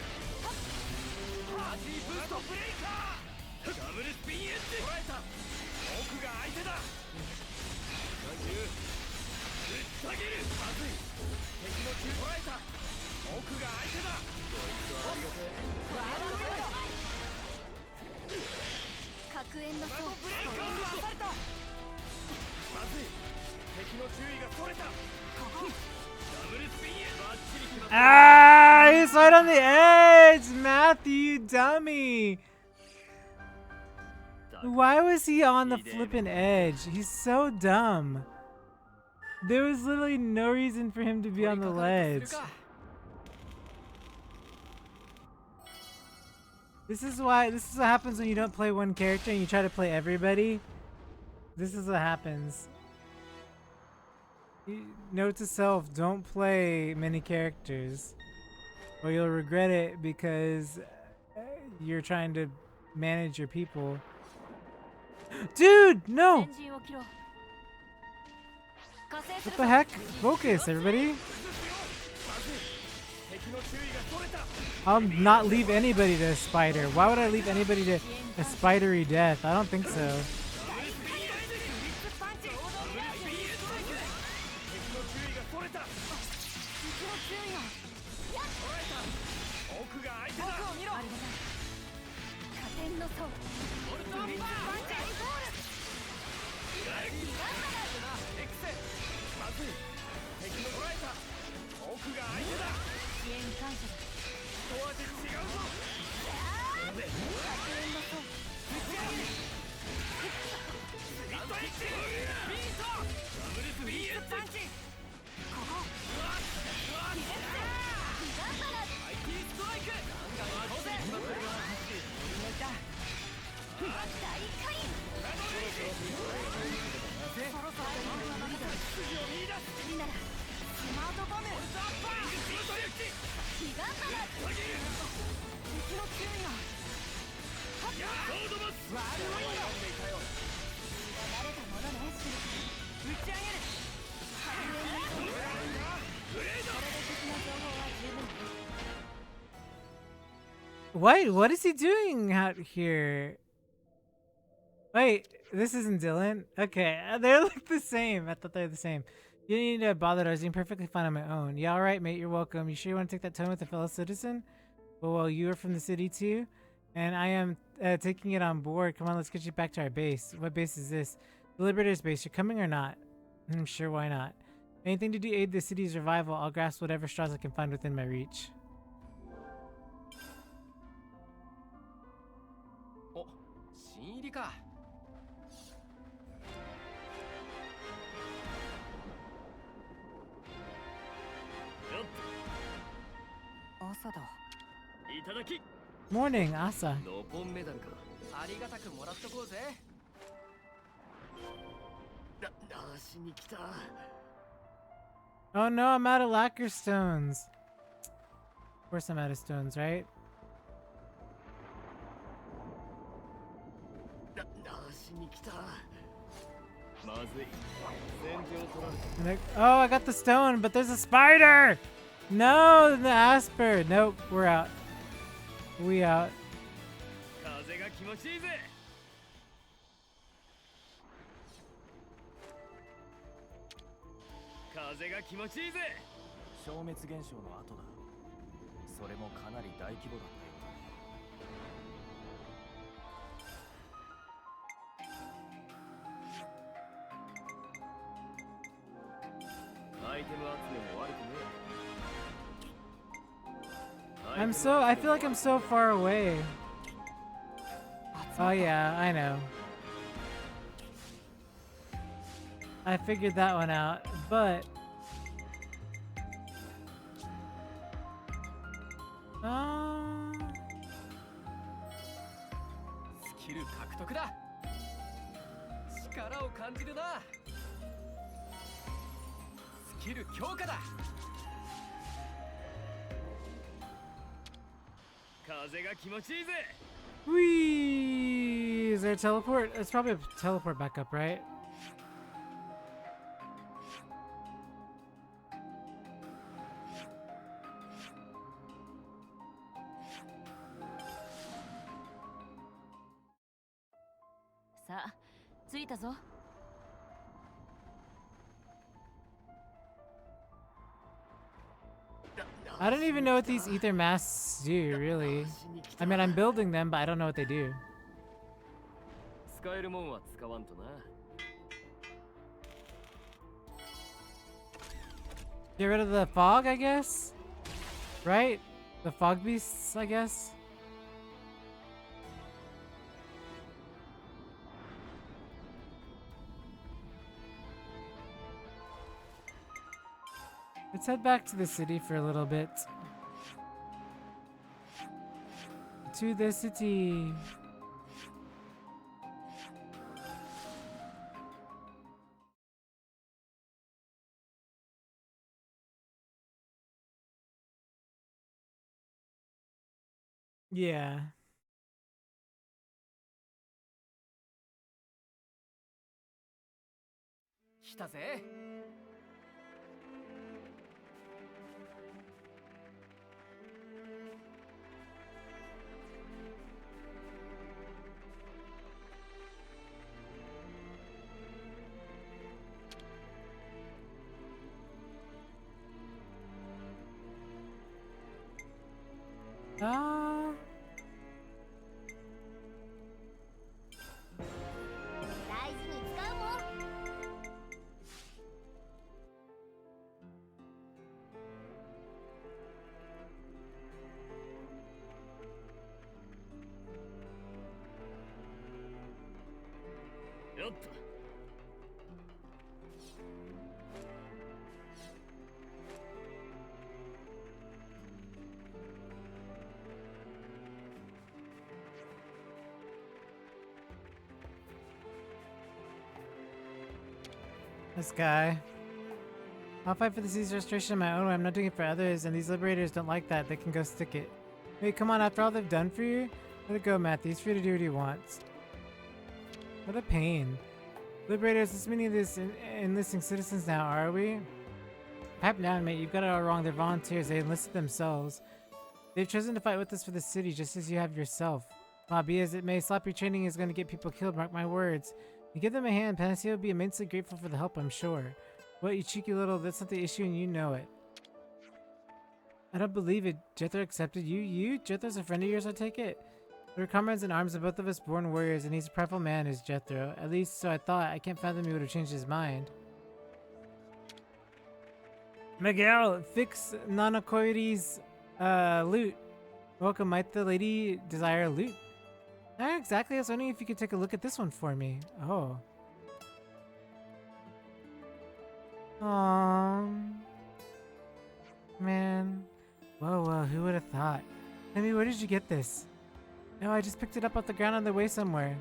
マジーブーストブレイカー。ダブルスピンエッジ。捉えた。奥が相手だ。サンキュー。ぶっ下げる。まずい。敵の注捉えた。奥が相手だ。こいつはありがてえ。核煙の層ブレイカー。まずい。敵の注意がそれた。ダブルスピンエッジ。バッチリ決まってる。Ah, he's right on the edge! Matthew, you dummy! Why was he on the flippin' edge? He's so dumb. There was literally no reason for him to be on the ledge. This is what happens when you don't play one character and you try to play everybody. This is what happens. Note to self, don't play many characters or you'll regret it because you're trying to manage your people. Dude, no! 先陣を切ろう。加勢す What る the ぞ。 heck? Focus, everybody. まずい。敵の注意がそれた。 I'll not leave anybody to a spider. Why would I leave anybody to a spidery death? I don't think so. 敵の注意がそれた。捉えた。奥が相手だ。火炎の層まずい。敵の捉えた。奥が相手だ。支援感謝だ。一味違うぞ。火炎の層ビットエッジ。ビート。ダブルスピンエッジ。パンチ。IT ストライク。当然。What is he doing out here? Wait, this isn't Dylan? Okay, they look the same. I thought they were the same. You didn't need to bother. I was doing perfectly fine on my own. Yeah, alright, mate, you're welcome. You sure you want to take that tone with a fellow citizen? Well, you are from the city too? And I am taking it on board. Come on, let's get you back to our base. What base is this? The Liberator's base. You're coming or not? Sure, why not? Anything to do aid the city's revival, I'll grasp whatever straws I can find within my reach. お、新入りか。朝だ。いただき。 Morning, Asa. ノポンメダルか。ありがたくもらっとこうぜ。なしに来た。 Oh no, I'm out of lacquer stones. Of course I'm out of stones, right? なしに来た。まずい。戦場取られた。 Like, oh, I got the stone, but there's a spider! No, the Asper. Nope, we're out. We out. 風が気持ちいいぜ。風が気持ちいいぜ。消滅現象の後だ。それもかなり大規模だったよ。アイテム集めも悪くねえ。 I feel like I'm so far away. Oh yeah, I know. I figured that one out, but...スキル獲得だ。力を感じるな。スキル強化だ。風が気持ちいいぜ。 Whee! Is there a teleport? It's probably a teleport back up, right? 着いたぞ。 I don't even know what these ether masks do, really. I mean, I'm building them, but I don't know what they do. 使えるもんは使わんとな。 Get rid of the fog, I guess? Right? The fog beasts, I guess? Let's head back to the city for a little bit. To the city. Yeah. 来たぜ。Ah. 大事に使うもん。よっと。 This guy. I'll fight for the city's restoration on my own way. I'm not doing it for others, and these liberators don't like that. They can go stick it. Wait, come on, after all they've done for you? Let it go, Matthew. He's free to do what he wants. What a pain. Liberators, this many of this enlisting citizens now, are we? Pipe down, mate. You've got it all wrong. They're volunteers. They enlisted themselves. They've chosen to fight with us for the city, just as you have yourself. Well, be as it may, sloppy training is going to get people killed, mark my words. You give them a hand, Panacea will be immensely grateful for the help, I'm sure. What, you cheeky little, that's not the issue and you know it. I don't believe it. Jethro accepted you? You? Jethro's a friend of yours, I take it? We're comrades in arms and both of us born warriors, and he's a prideful man, is Jethro. At least, so I thought. I can't fathom he would have changed his mind. Miguel, fix Nanakoiri's loot. Welcome, might the lady desire loot? Not exactly. I was wondering if you could take a look at this one for me. Oh. Man. Whoa, who would have thought? Amy, where did you get this? No, I just picked it up off the ground on the way somewhere.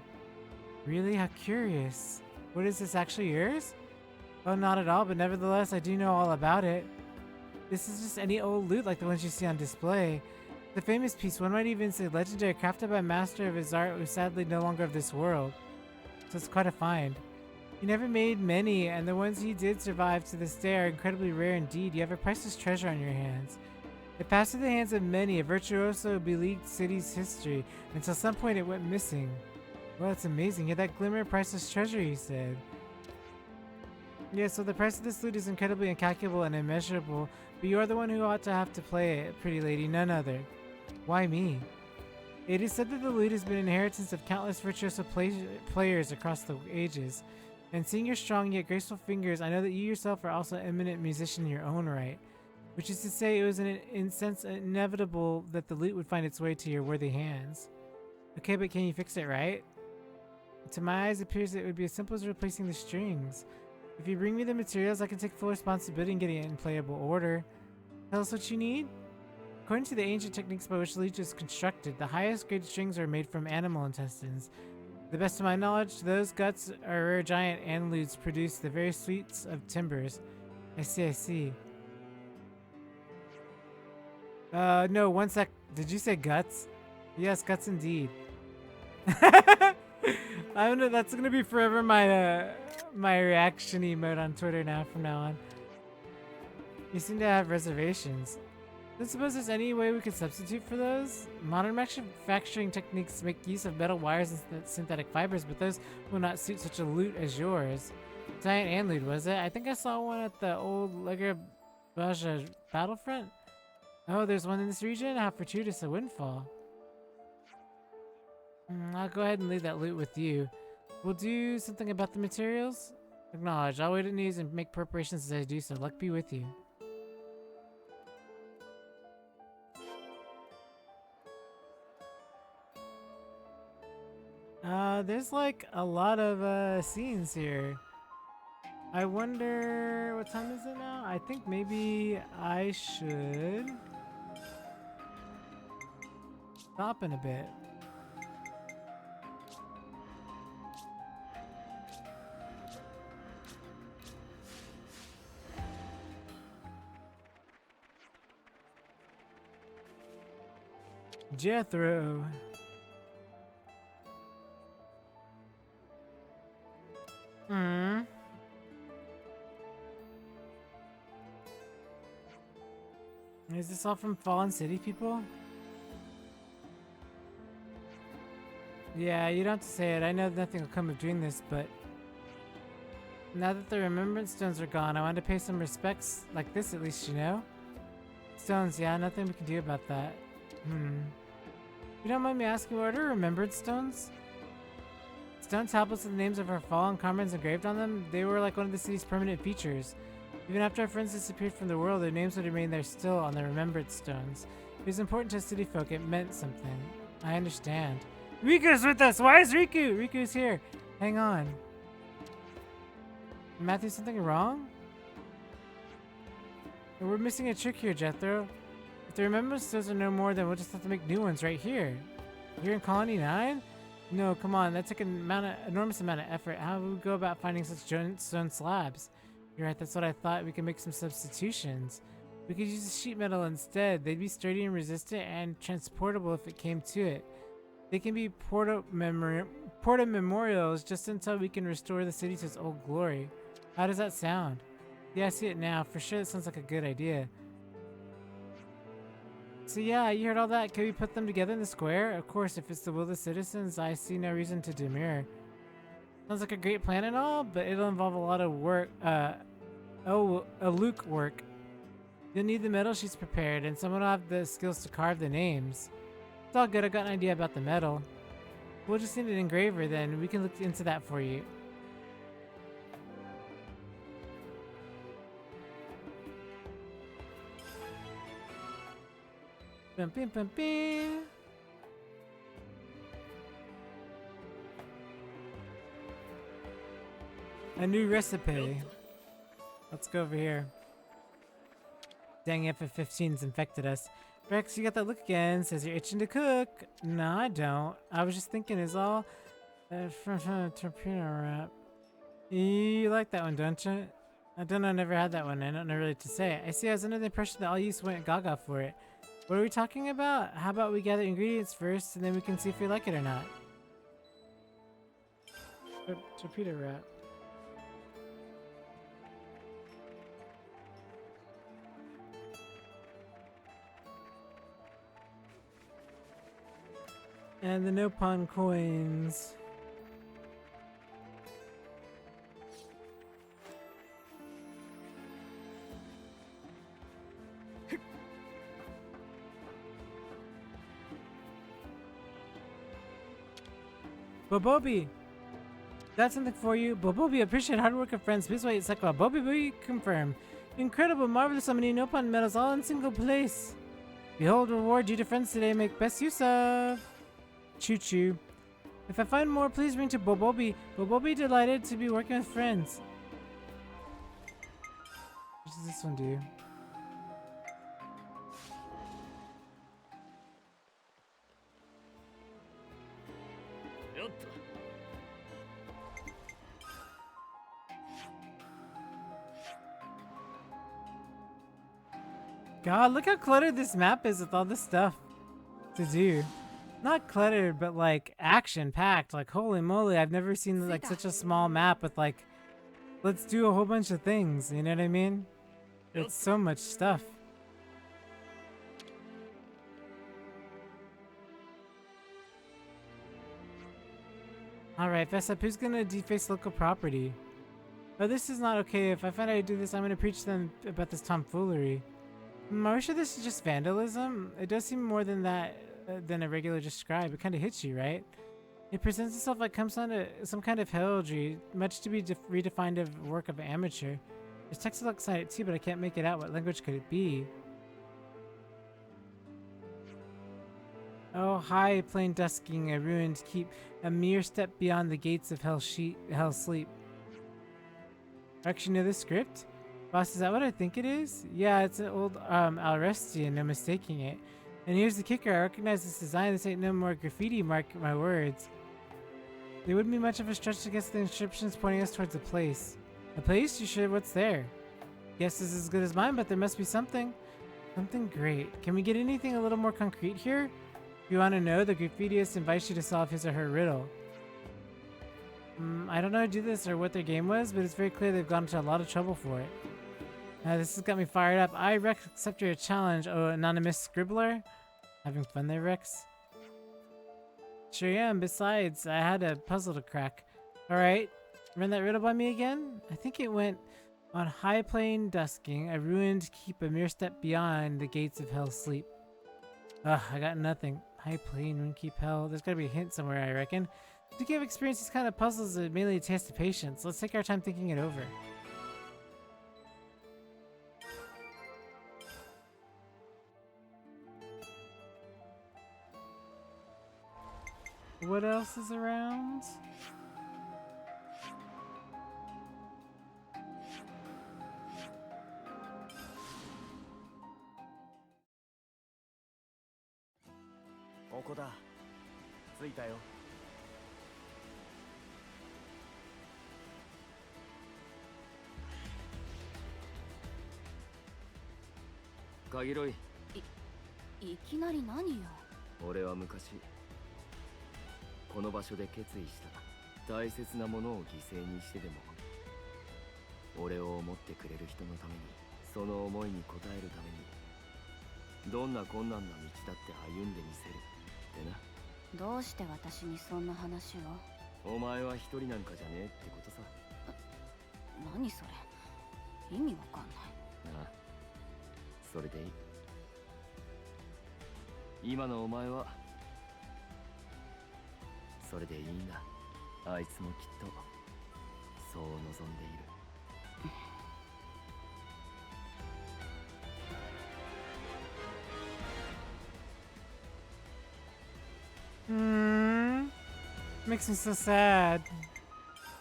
Really? How curious. What is this, actually yours? Oh, not at all, but nevertheless, I do know all about it. This is just any old loot like the ones you see on display. The famous piece, one might even say legendary, crafted by a master of his art who's sadly no longer of this world. So it's quite a find. He never made many, and the ones he did survive to this day are incredibly rare indeed. You have a priceless treasure on your hands. It passed through the hands of many, a virtuoso beleaguered city's history, until some point it went missing. Well, it's amazing. You had that glimmer of priceless treasure, he said. Yeah, so the price of this loot is incredibly incalculable and immeasurable, but you are the one who ought to have to play it, pretty lady, none other. Why me? It is said that the loot has been an inheritance of countless virtuoso players across the ages. And seeing your strong yet graceful fingers, I know that you yourself are also an eminent musician in your own right. Which is to say, it was in sense inevitable that the loot would find its way to your worthy hands. Okay, but can you fix it, right? To my eyes, it appears that it would be as simple as replacing the strings. If you bring me the materials, I can take full responsibility in getting it in playable order. Tell us what you need? According to the ancient techniques by which the lute is constructed, the highest grade strings are made from animal intestines. To the best of my knowledge, those guts are rare giant annelutes produce the very sweets of timbers. I see. No, one sec. Did you say guts? Yes, guts indeed. I don't know, that's gonna be forever my reaction emote on Twitter now from now on. You seem to have reservations. Don't suppose there's any way we could substitute for those? Modern manufacturing techniques make use of metal wires and synthetic fibers, but those will not suit such a loot as yours. Giant and loot, was it? I think I saw one at the old Lager Baja battlefront. Oh, there's one in this region? How fortuitous a windfall. I'll go ahead and leave that loot with you. We'll do something about the materials. Acknowledge. I'll wait at news and make preparations as I do so. Luck be with you. There's like a lot of scenes here. I wonder what time is it now? I think maybe I should stop in a bit. Jethro. Is this all from Fallen City people? Yeah, you don't have to say it. I know nothing will come of doing this, but now that the remembrance stones are gone, I want to pay some respects like this at least, you know? Stones, yeah, nothing we can do about that. You don't mind me asking, what are remembrance stones? Stone tablets with the names of our fallen comrades engraved on them, they were like one of the city's permanent features. Even after our friends disappeared from the world, their names would remain there still on the remembrance stones. It was important to city folk, it meant something. I understand. Riku's with us! Why is Riku? Riku's here. Hang on. Matthew, something wrong? We're missing a trick here, Jethro. If the remembrance stones are no more, then we'll just have to make new ones right here. You're in Colony 9? No, come on, that took an enormous amount of effort. How would we go about finding such stone slabs? You're right, that's what I thought. We could make some substitutions. We could use sheet metal instead. They'd be sturdy and resistant and transportable if it came to it. They can be porta memorials just until we can restore the city to its old glory. How does that sound? Yeah, I see it now. For sure, it sounds like a good idea. So yeah, you heard all that. Can we put them together in the square? Of course, if it's the will of the citizens, I see no reason to demur. Sounds like a great plan and all, but it'll involve a lot of work, Luke work. You'll need the metal sheets prepared, and someone will have the skills to carve the names. It's all good, I got an idea about the metal. We'll just need an engraver then, we can look into that for you. Bum, bum, bum, bum. A new recipe. Let's go over here. Dang, FF15's infected us. Rex, you got that look again. Says you're itching to cook. No, I don't. I was just thinking is all torpedo wrap. You like that one, don't you? I don't know, never had that one. I don't know really to say. I see I was under the impression that all you went gaga for it. What are we talking about? How about we gather ingredients first and then we can see if we like it or not. Torpedo wrap. And the no pawn coins. Bobobi! That's something for you. Bobobi, appreciate hard work of friends. Please wait a second. Bobobi, confirm. Incredible, marvelous, so many Nopon medals all in single place. Behold, reward you to friends today. Make best use of. Choo choo. If I find more, please bring to Bobobi. Bobobi delighted to be working with friends. What does this one do? God, look how cluttered this map is with all this stuff to do. Not cluttered, but like action-packed. Like, holy moly, I've never seen like such a small map with like, let's do a whole bunch of things, you know what I mean? It's so much stuff. Alright, fess up. Who's gonna deface local property? Oh, this is not okay. If I find out I do this, I'm gonna preach to them about this tomfoolery. Are we sure this is just vandalism? It does seem more than that, than a regular just scribe. It kind of hits you, right? It presents itself like some kind of heraldry, much to be redefined of work of amateur. There's text alongside it too, but I can't make it out. What language could it be? Oh, hi, plain dusking, a ruined keep, a mere step beyond the gates of hell sleep. Actually know this script? Boss, is that what I think it is? Yeah, it's an old Alrestian, no mistaking it. And here's the kicker, I recognize this design. This ain't no more graffiti, mark my words. There wouldn't be much of a stretch to guess the inscriptions pointing us towards a place. A place? You sure what's there? Guess is as good as mine, but there must be something. Something great. Can we get anything a little more concrete here? If you want to know, the graffitiist invites you to solve his or her riddle. I don't know how to do this or what their game was, but it's very clear they've gone to a lot of trouble for it. This has got me fired up. I accept your challenge, oh anonymous scribbler. Having fun there, Rex? Sure am. Besides, I had a puzzle to crack. Alright, run that riddle by me again? I think it went on high plain dusking, a ruined keep a mere step beyond the gates of hell sleep. Ugh, I got nothing. High plain, ruined keep hell. There's gotta be a hint somewhere, I reckon. To give experience these kind of puzzles, it mainly a test of patience. Let's take our time thinking it over. What else is around?ここだ。着いたよ。かぎろい。いきなり何よ。俺は昔この場所で決意した。大切なものを犠牲にしてでも俺を思ってくれる人のために、その思いに応えるためにどんな困難な道だって歩んでみせるってな。どうして私にそんな話を？お前は一人なんかじゃねえってことさ。何それ？意味わかんない。ああ、それでいい。今のお前はそれでいいんだ。あいつもきっとそう望んでいる。Makes me so sad.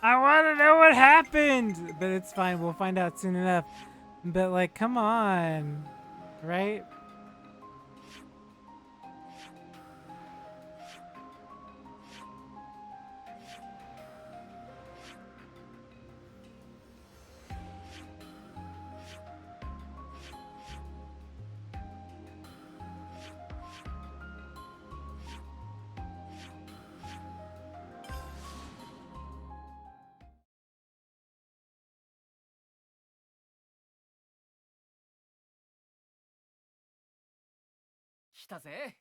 I want to know what happened, but it's fine. We'll find out soon enough. But like, come on, right?来たぜ。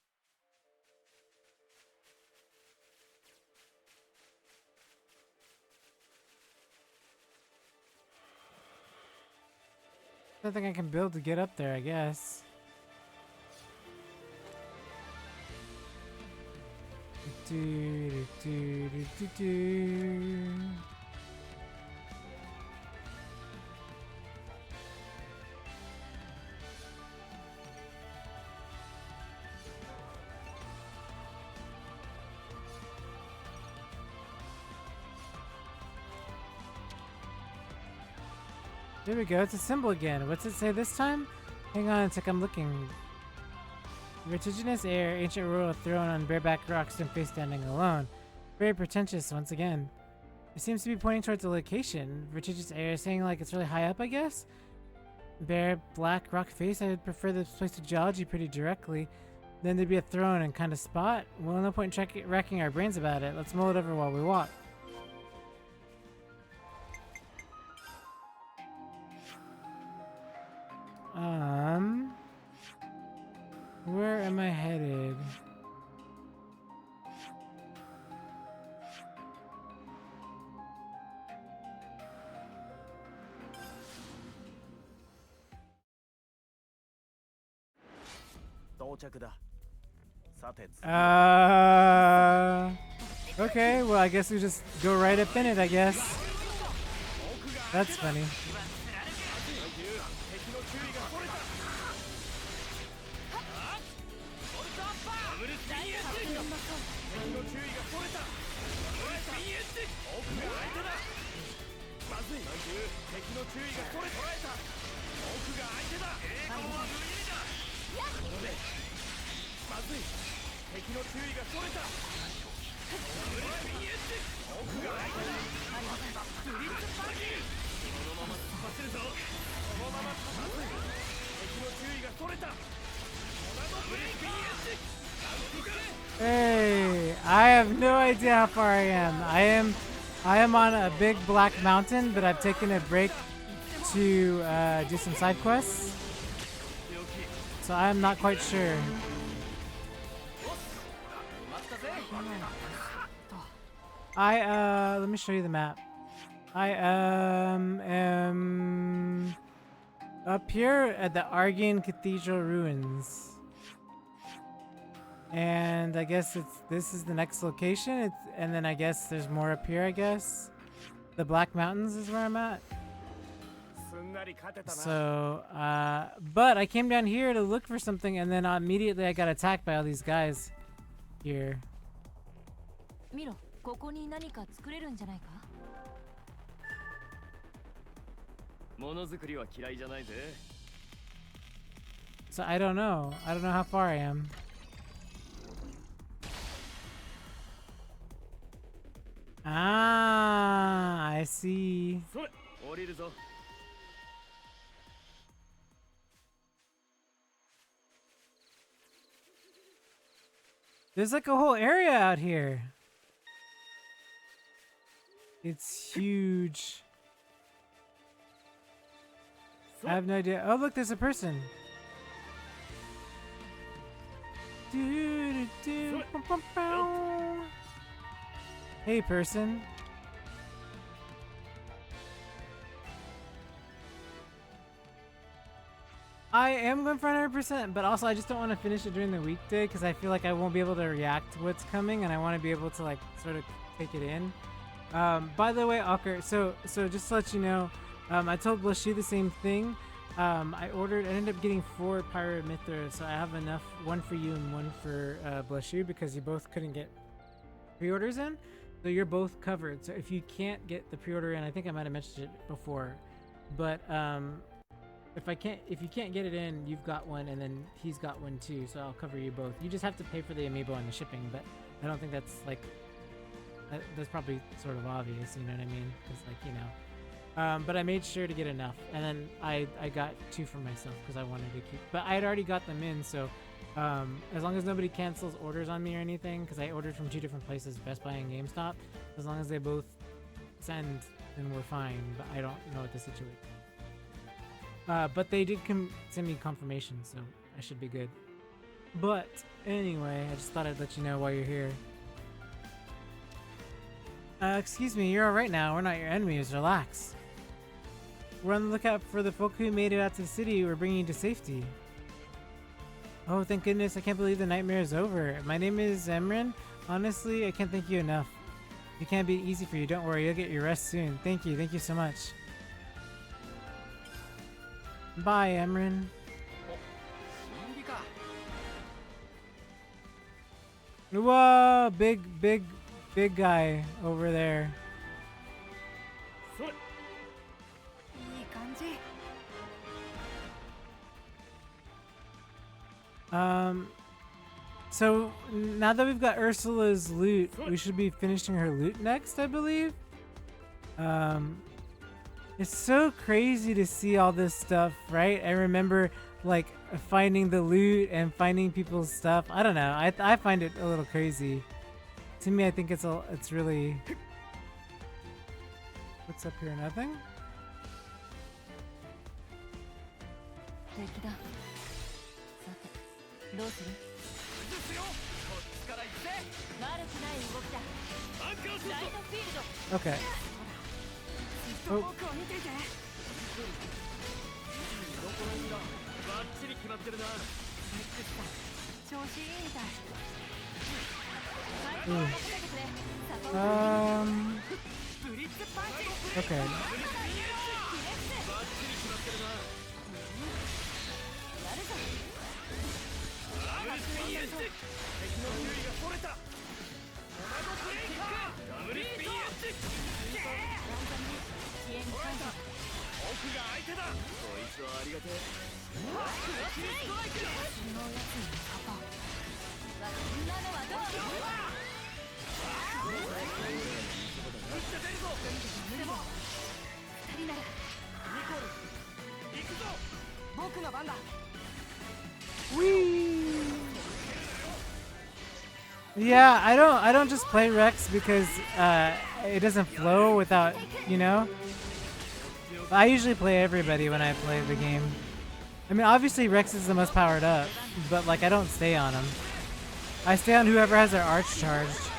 Nothing I can build to get up there, I guess. There we go, it's a symbol again. What's it say this time? Hang on a sec, I'm looking. Vertiginous air, ancient royal throne on bareback rocks and face standing alone. Very pretentious once again. It seems to be pointing towards a location. Vertiginous air, saying like it's really high up, I guess? Bare, black, rock face, I would prefer this place to geology pretty directly. Then there'd be a throne and kind of spot. Well, no point in racking our brains about it. Let's mull it over while we walk. Where am I headed? 着だ。さて次 Okay, well, I guess we just go right up in it, I guess. That's funny. 敵の注意がそれた。ダブルスピンエッジ。敵の注意がそれた。ダブルスピンエッジ。奥が相手だ。まずい。敵の注意がそれ捉えた。奥が相手だ。栄光は無意味だ。これでまずい。敵の注意がそれた。ダブルスピンエッジ。奥が相手だ。ブリッツパーキー。このまま突っ走るぞ。このまままずい。敵の注意がそれた。ブリッツピンエッジ。 Hey, I have no idea how far I am. I am on a big black mountain, but I've taken a break to do some side quests. So I'm not quite sure. Let me show you the map. I am up here at the Argane Cathedral ruins. And I guess this is the next location. And then I guess there's more up here, I guess. The Black Mountains is where I'm at. So, but I came down here to look for something, and then immediately I got attacked by all these guys here. 見ろ、ここに何か作れるんじゃないか。ものづくりは嫌いじゃないぜ。 So I don't know. I don't know how far I am. Ah, I see. それ、降りるぞ。 There's like a whole area out here. It's huge. I have no idea. Oh, look, there's a person. Hey, person. I am going for 100%, but also I just don't want to finish it during the weekday because I feel like I won't be able to react to what's coming, and I want to be able to like sort of take it in. By the way, Ocker, so just to let you know, I told Blushy the same thing. I ended up getting 4 Pyro Mithras, so I have enough, 1 for you and 1 for Blushy, because you both couldn't get pre-orders in. So you're both covered. So if you can't get the pre-order in, I think I might have mentioned it before, but if you can't get it in, you've got one, and then he's got one too. So I'll cover you both. You just have to pay for the amiibo and the shipping, but I don't think that's like that's probably sort of obvious. You know what I mean? Because like but I made sure to get enough, and then I got 2 for myself because I wanted to keep. But I had already got them in, so as long as nobody cancels orders on me or anything, because I ordered from 2 different places, Best Buy and GameStop. As long as they both send, then we're fine. But I don't know what the situation is. But they did send me confirmation, so I should be good. But anyway, I just thought I'd let you know while you're here. Excuse me, you're alright now. We're not your enemies. Relax. We're on the lookout for the folk who made it out to the city. We're bringing you to safety. Oh, thank goodness. I can't believe the nightmare is over. My name is Emran. Honestly, I can't thank you enough. It can't be easy for you. Don't worry. You'll get your rest soon. Thank you. Thank you so much. Bye, Emran. Whoa, big guy over there. So now that we've got Ursula's loot, we should be finishing her loot next, I believe. It's so crazy to see all this stuff, right? I remember like finding the loot and finding people's stuff. I don't know. I find it a little crazy. To me, I think it's really. What's up here? Nothing. Okay. Oh. Ooh. Okay. 僕の番だ。 Yeah, I don't just play Rex because it doesn't flow without, you know. I usually play everybody when I play the game. I mean, obviously Rex is the most powered up, but like I don't stay on him. I stay on whoever has their arch charged.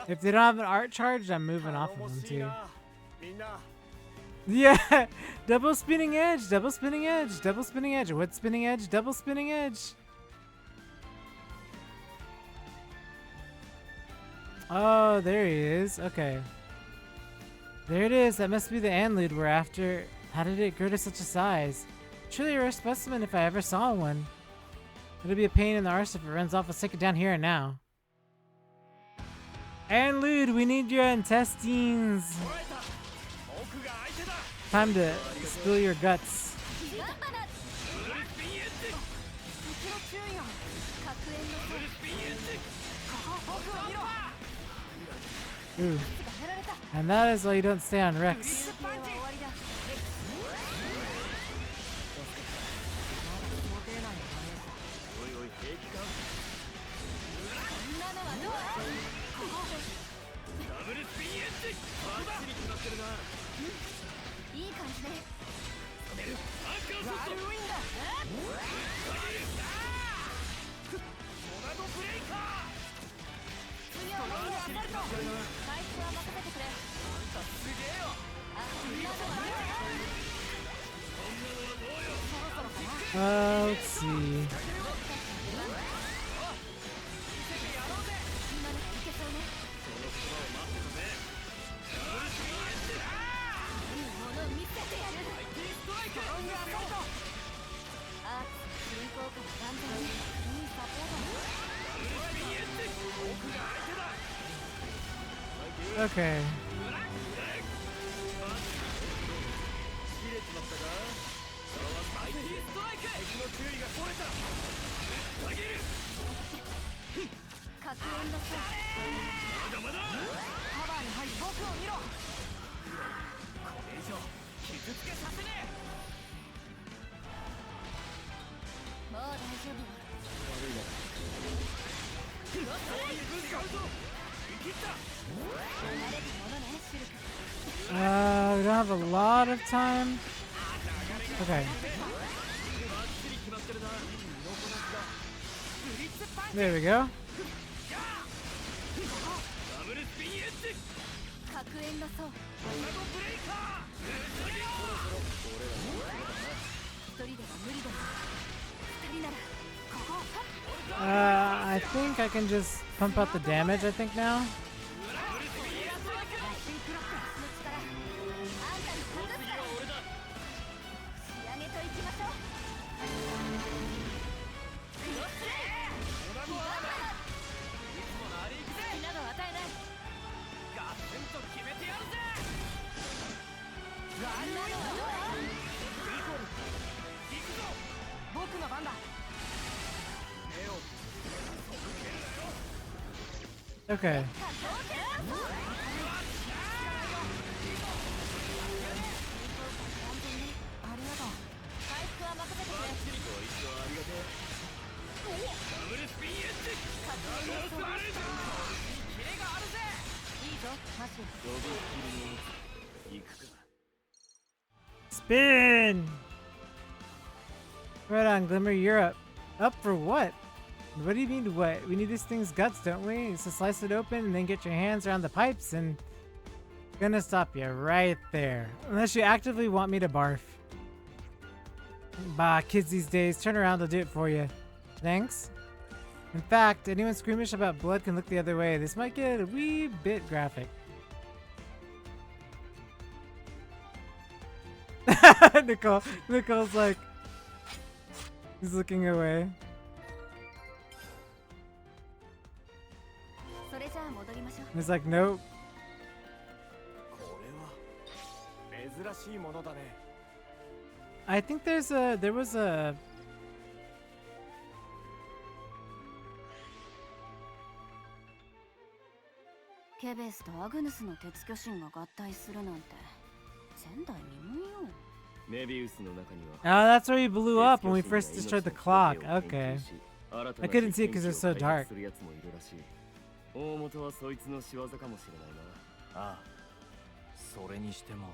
If they don't have an arch charged, I'm moving off of them too. Yeah, double spinning edge, double spinning edge, double spinning edge. What spinning edge? Double spinning edge. Oh, there he is. Okay. There it is. That must be the Anlude we're after. How did it grow to such a size? Truly a rare specimen if I ever saw one. It'll be a pain in the arse if it runs off. Let's take it down here and now. Anlude, we need your intestines. Time to spill your guts. Ooh. And that is why you don't stay on Rex. Let's see. Okay. We don't have a lot of time. Okay. There we go. I think I can just pump out the damage, I think now. Okay. Spin! Right on, Glimmer, you're up. Up for what? What do you mean what? We need this thing's guts, don't we? So slice it open and then get your hands around the pipes and... Gonna stop you right there. Unless you actively want me to barf. Bah, kids these days, turn around, they'll do it for you. Thanks. In fact, anyone squeamish about blood can look the other way. This might get a wee bit graphic. Nicole's like, he's looking away. それじゃあ戻りましょう。 He's like, nope. これは珍しいものだね。 I think there was aケベスとアグヌスの鉄巨神が合体するなんて前代未聞よ。メビウスの中に Oh, は that's where he blew up when we first destroyed the clock. Okay. I couldn't see it because it was so dark. 大元はそいつの仕業かもしれないな。ああ、それにしても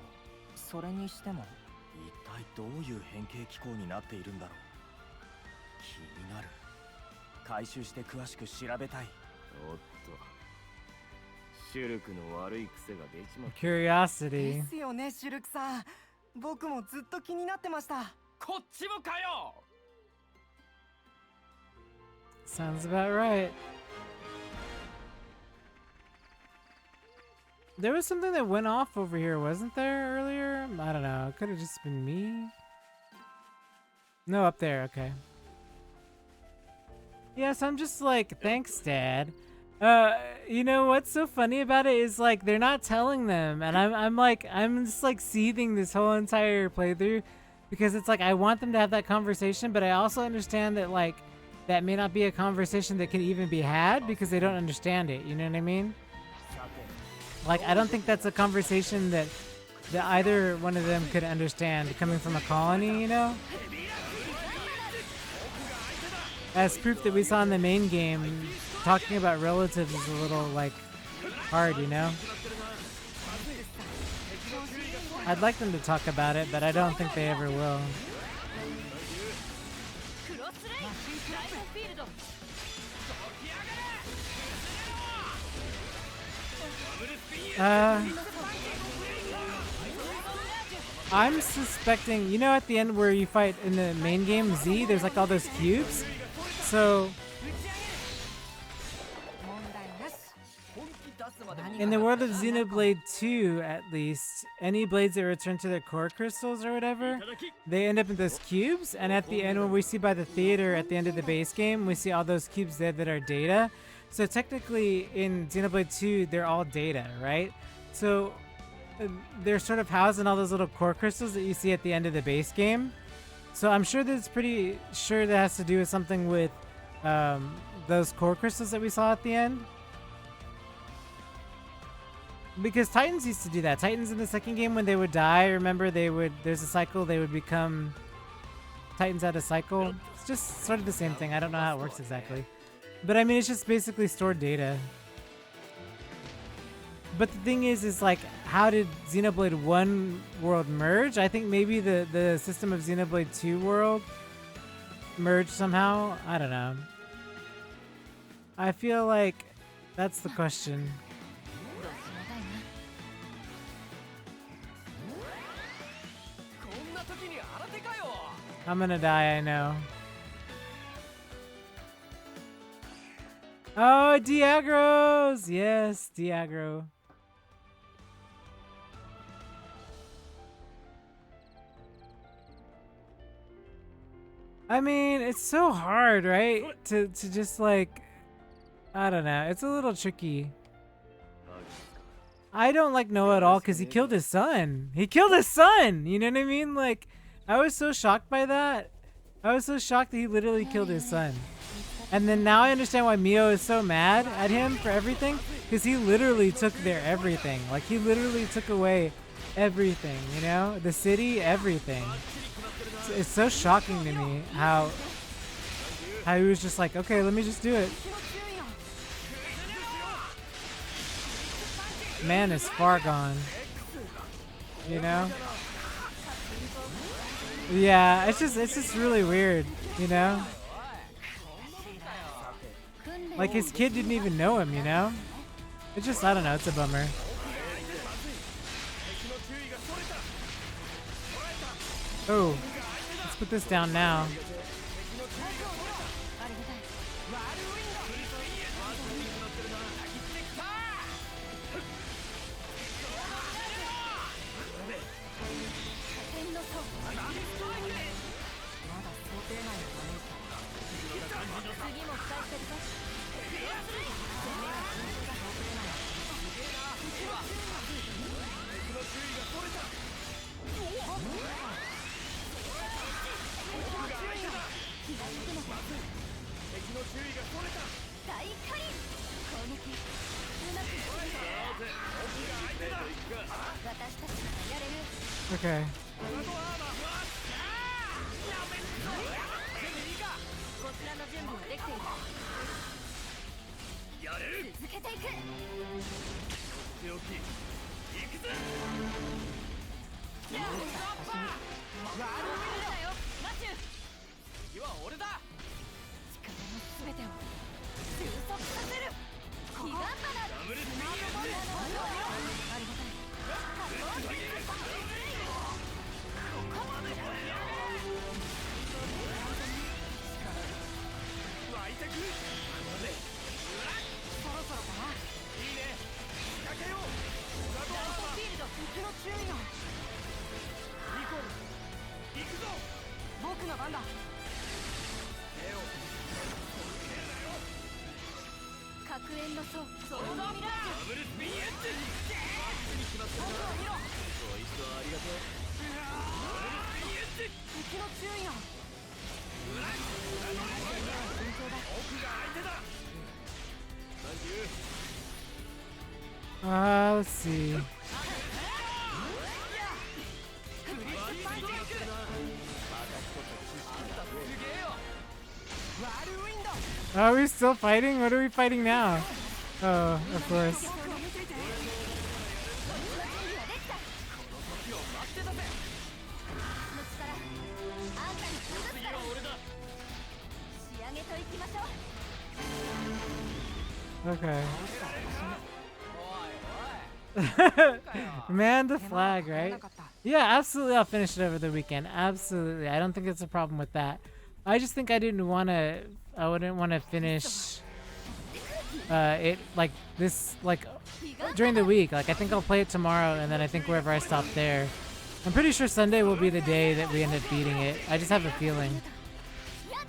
それにしても一体どういう変形機構になっているんだろう。気になる。回収して詳しく調べたい。おっと、シュルクの悪い癖が出ちまった。 Curiosity. ですよね、シルクさん。僕もずっと気になってました。こっちもかよ。 Sounds about right. There was something that went off over here, wasn't there, earlier? I don't know. It could have just been me. No, up there. Okay. Yes, I'm just like, thanks, Dad. You know what's so funny about it is like they're not telling them, and I'm just like seething this whole entire playthrough because it's like I want them to have that conversation, but I also understand that like that may not be a conversation that can even be had because they don't understand it. You know what I mean? Like I don't think that's a conversation that either one of them could understand coming from a colony, you know? As proof that we saw in the main game, talking about relatives is a little, like, hard, you know? I'd like them to talk about it, but I don't think they ever will. I'm suspecting, you know at the end where you fight in the main game, Z, there's like all those cubes? So, in the world of Xenoblade 2, at least, any blades that return to their core crystals or whatever, they end up in those cubes, and at the end when we see by the theater at the end of the base game, we see all those cubes there that are data. So technically in Xenoblade 2, they're all data, right? So they're sort of housed in all those little core crystals that you see at the end of the base game. So I'm sure that it's pretty sure that has to do with something with those core crystals that we saw at the end. Because Titans used to do that. Titans in the second game, when they would die, remember there's a cycle, they would become Titans out of cycle. It's just sort of the same thing. I don't know how it works exactly. But I mean, it's just basically stored data. But the thing is like, how did Xenoblade 1 world merge? I think maybe the system of Xenoblade 2 world merged somehow. I don't know. I feel like that's the question. I'm gonna die, I know. Oh, Diagros! Yes, Diagro. I mean, it's so hard, right? To just like, I don't know. It's a little tricky. I don't like Noah at all because he killed his son. He killed his son! You know what I mean? Like, I was so shocked by that. I was so shocked that he literally killed his son. And then now I understand why Mio is so mad at him for everything. Because he literally took their everything. Like, he literally took away everything, you know? The city, everything. It's so shocking to me how he was just like, okay, let me just do it. Man is far gone. You know? Yeah, it's just really weird, you know? Like his kid didn't even know him, you know? It's just, I don't know, it's a bummer. Oh, it's put this down now. ありがたい。天の層。まだ想定内のダメージだ。次も期待してるぞ。攻めは順調だ。敵の注意がそれた。奥が開いてた。敵の注意がそれた。大火輪攻撃うまくいくぞ。奥が開いてた。私たちならやれる。 Okay. こちらの準備はできている。やれる。続けていく。強気。行くぜ。ワールドウィンドだよマシュー。次は俺だ。力の全てを収束させる。ギガンバナダブルスピンスマートモンターの技をありがたい。湧いてくる。そろそろかな。いいね。仕掛けよう。ライトフィールド敵の注意が。ニコル行くぞ。僕の番だ。手を核炎の層ソロドミラージュ。ダブルスピンエッジ。僕を見ろ。ご一緒ありがとう。敵の注意が。順調だ。奥が開いてた。サンキュー。Let's see. Are we still fighting? What are we fighting now? Oh, of course. 仕上げといきましょう。 Okay. Man the flag, right? Yeah, absolutely. I'll finish it over the weekend. Absolutely. I don't think it's a problem with that. I just think I wouldn't want to finish it like this, like during the week. Like I think I'll play it tomorrow, and then I think wherever I stop there. I'm pretty sure Sunday will be the day that we end up beating it. I just have a feeling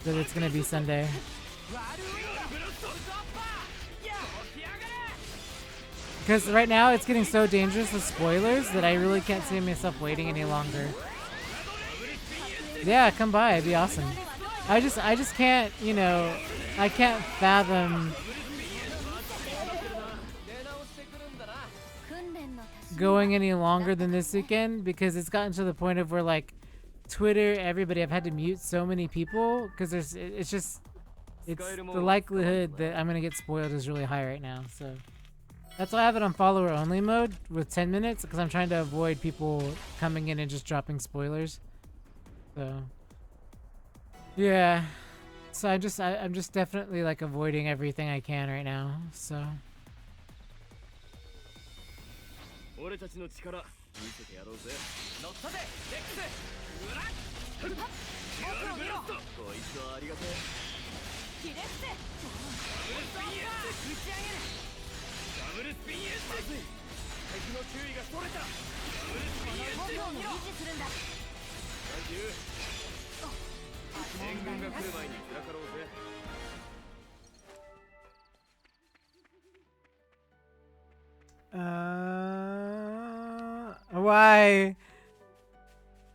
that it's gonna be Sunday. Because right now it's getting so dangerous with spoilers that I really can't see myself waiting any longer. Yeah, come by, it'd be awesome. I just can't, you know, I can't fathom going any longer than this weekend, because it's gotten to the point of where like Twitter, everybody, I've had to mute so many people because it's the likelihood that I'm gonna get spoiled is really high right now. So that's why I have it on follower only mode with 10 minutes, because I'm trying to avoid people coming in and just dropping spoilers. So yeah, so I'm just definitely like avoiding everything I can right now. So 俺たちの力見せてやろうぜ。乗ったぜレックス。うらっデュアルブラスト。ご一緒ありがとう。ひれ伏せ。ダブルスピンエッジ。ダブルスピンエッジ。まずい。敵の注意がそれた。ダブルスピンエッジ。僕を維持するんだ。サンキュー。援軍が来る前に散らかろうぜ。Why?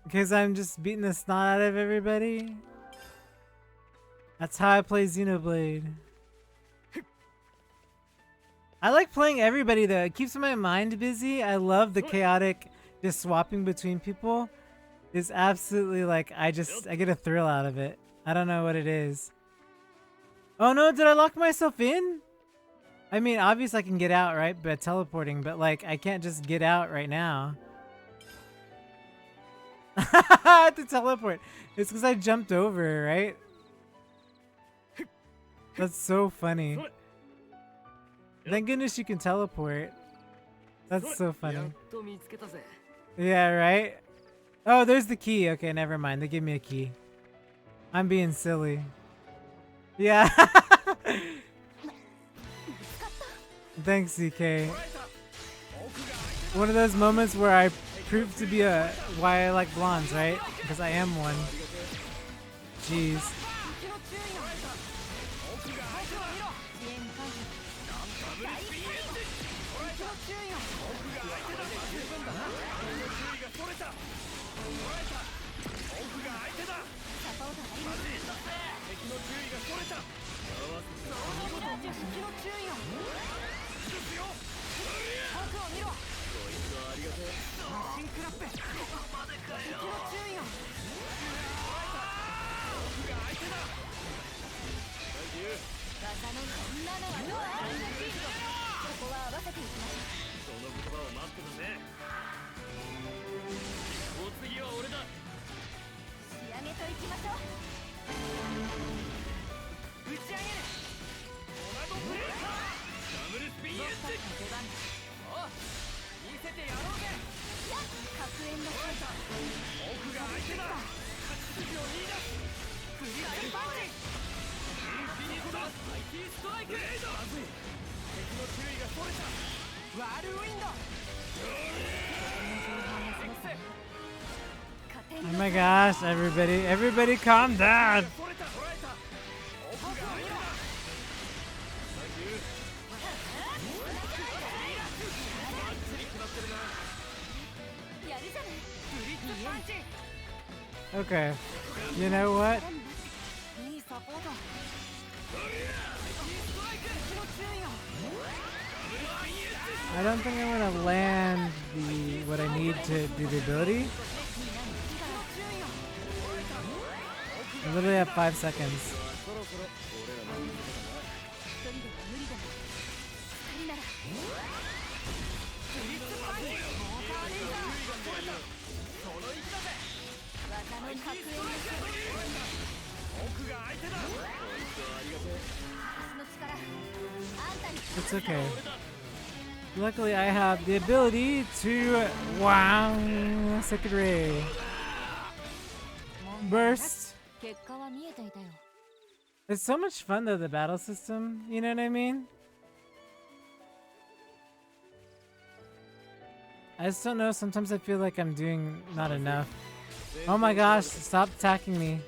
Because I'm just beating the snot out of everybody? That's how I play Xenoblade. I like playing everybody though. It keeps my mind busy. I love the chaotic just swapping between people. It's absolutely like I get a thrill out of it. I don't know what it is. Oh no, did I lock myself in? I mean, obviously I can get out, right? By teleporting, but like I can't just get out right now. I have to teleport. It's because I jumped over, right? That's so funny. Thank goodness you can teleport. That's so funny. Yeah, right? Oh, there's the key. Okay, never mind. They gave me a key. I'm being silly. Yeah. Thanks, CK. One of those moments where I prove to be why I like blondes, right? Because I am one. Jeez. Oh my gosh, everybody calm down. Okay, you know what? I don't think I'm gonna land what I need to do the ability. I literally have 5 seconds. It's okay. Luckily, I have the ability to Second Ray. Burst. It's so much fun though, the battle system, you know what I mean? I just don't know, sometimes I feel like I'm doing not enough. Oh my gosh, stop attacking me.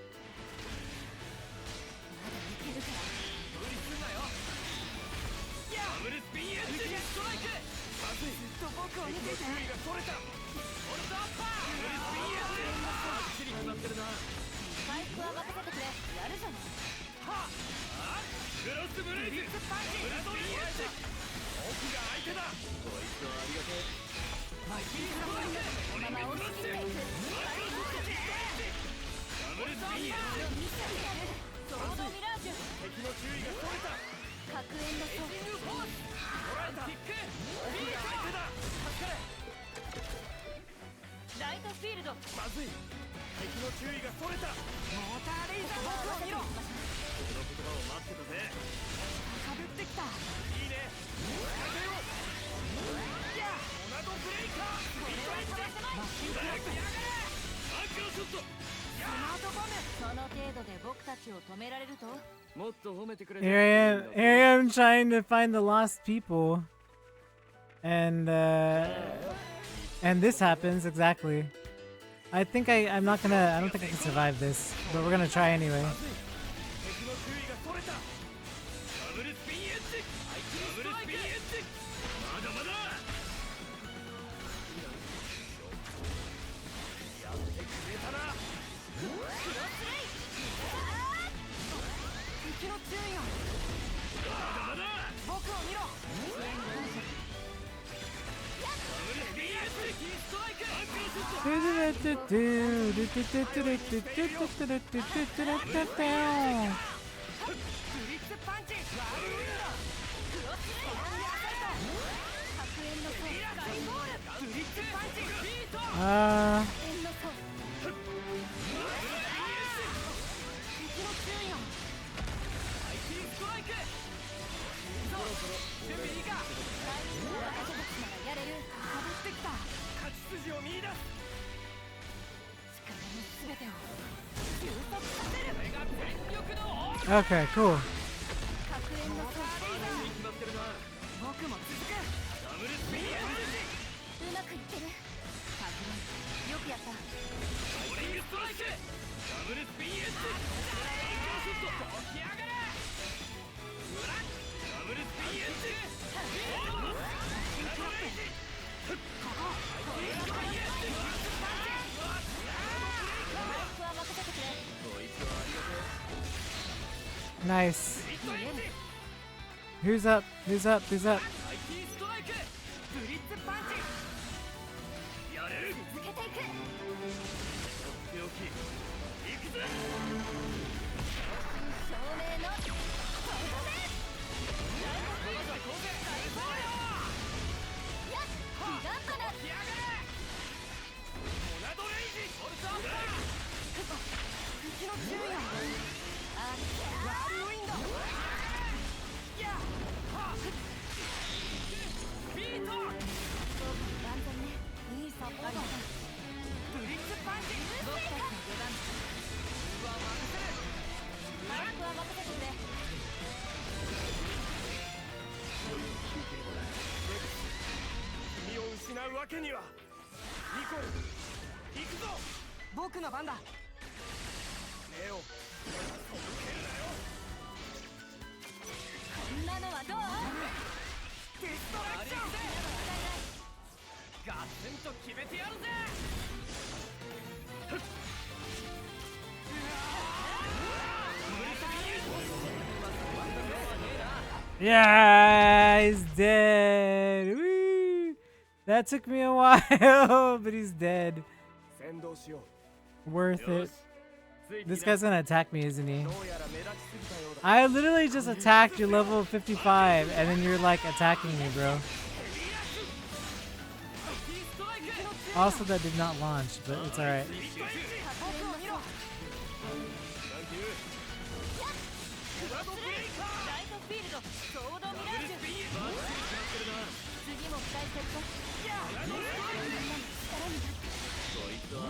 Here I am trying to find the lost people. And this happens, exactly. I don't think I can survive this, but we're gonna try anyway. Okay, cool. 僕も続く。ダブルスピンエンうまくいってる。よくやった。ドリングストライクダブルスピンエンジショット起き上がれうらダブルスピンエンジNice. Who's up? Who's up? Who's up? アイティストライクブリッツパンチやれる続けていく。手置き行くぜ照明のとどめ。やっギガントだ。起き上がれモナドレイジオルトアッパ敵の注意が。ワールウィンド。やっービート万全ね。いいサポートだ。ブリッツパンチ僕たちの出番。マイクは任せてくれ。君を失うわけには。ニコル行くぞ。僕の番だ。ネオこんなのはどう？デストラクションガツンと決めてやるぜ Yeah, he's dead. Woo! That took me a while, but he's dead. 先導しよ Worth よ it. しついに This guy's gonna attack me, isn't he? う。どうやら目立ちすぎたようだ。 I literally just attacked your level 55, and then you're like attacking me, bro. Also, that did not launch, but it's alright. ライトフィールドソードミラージュ。次も期待してるぞ。みんなの力になって。こいつは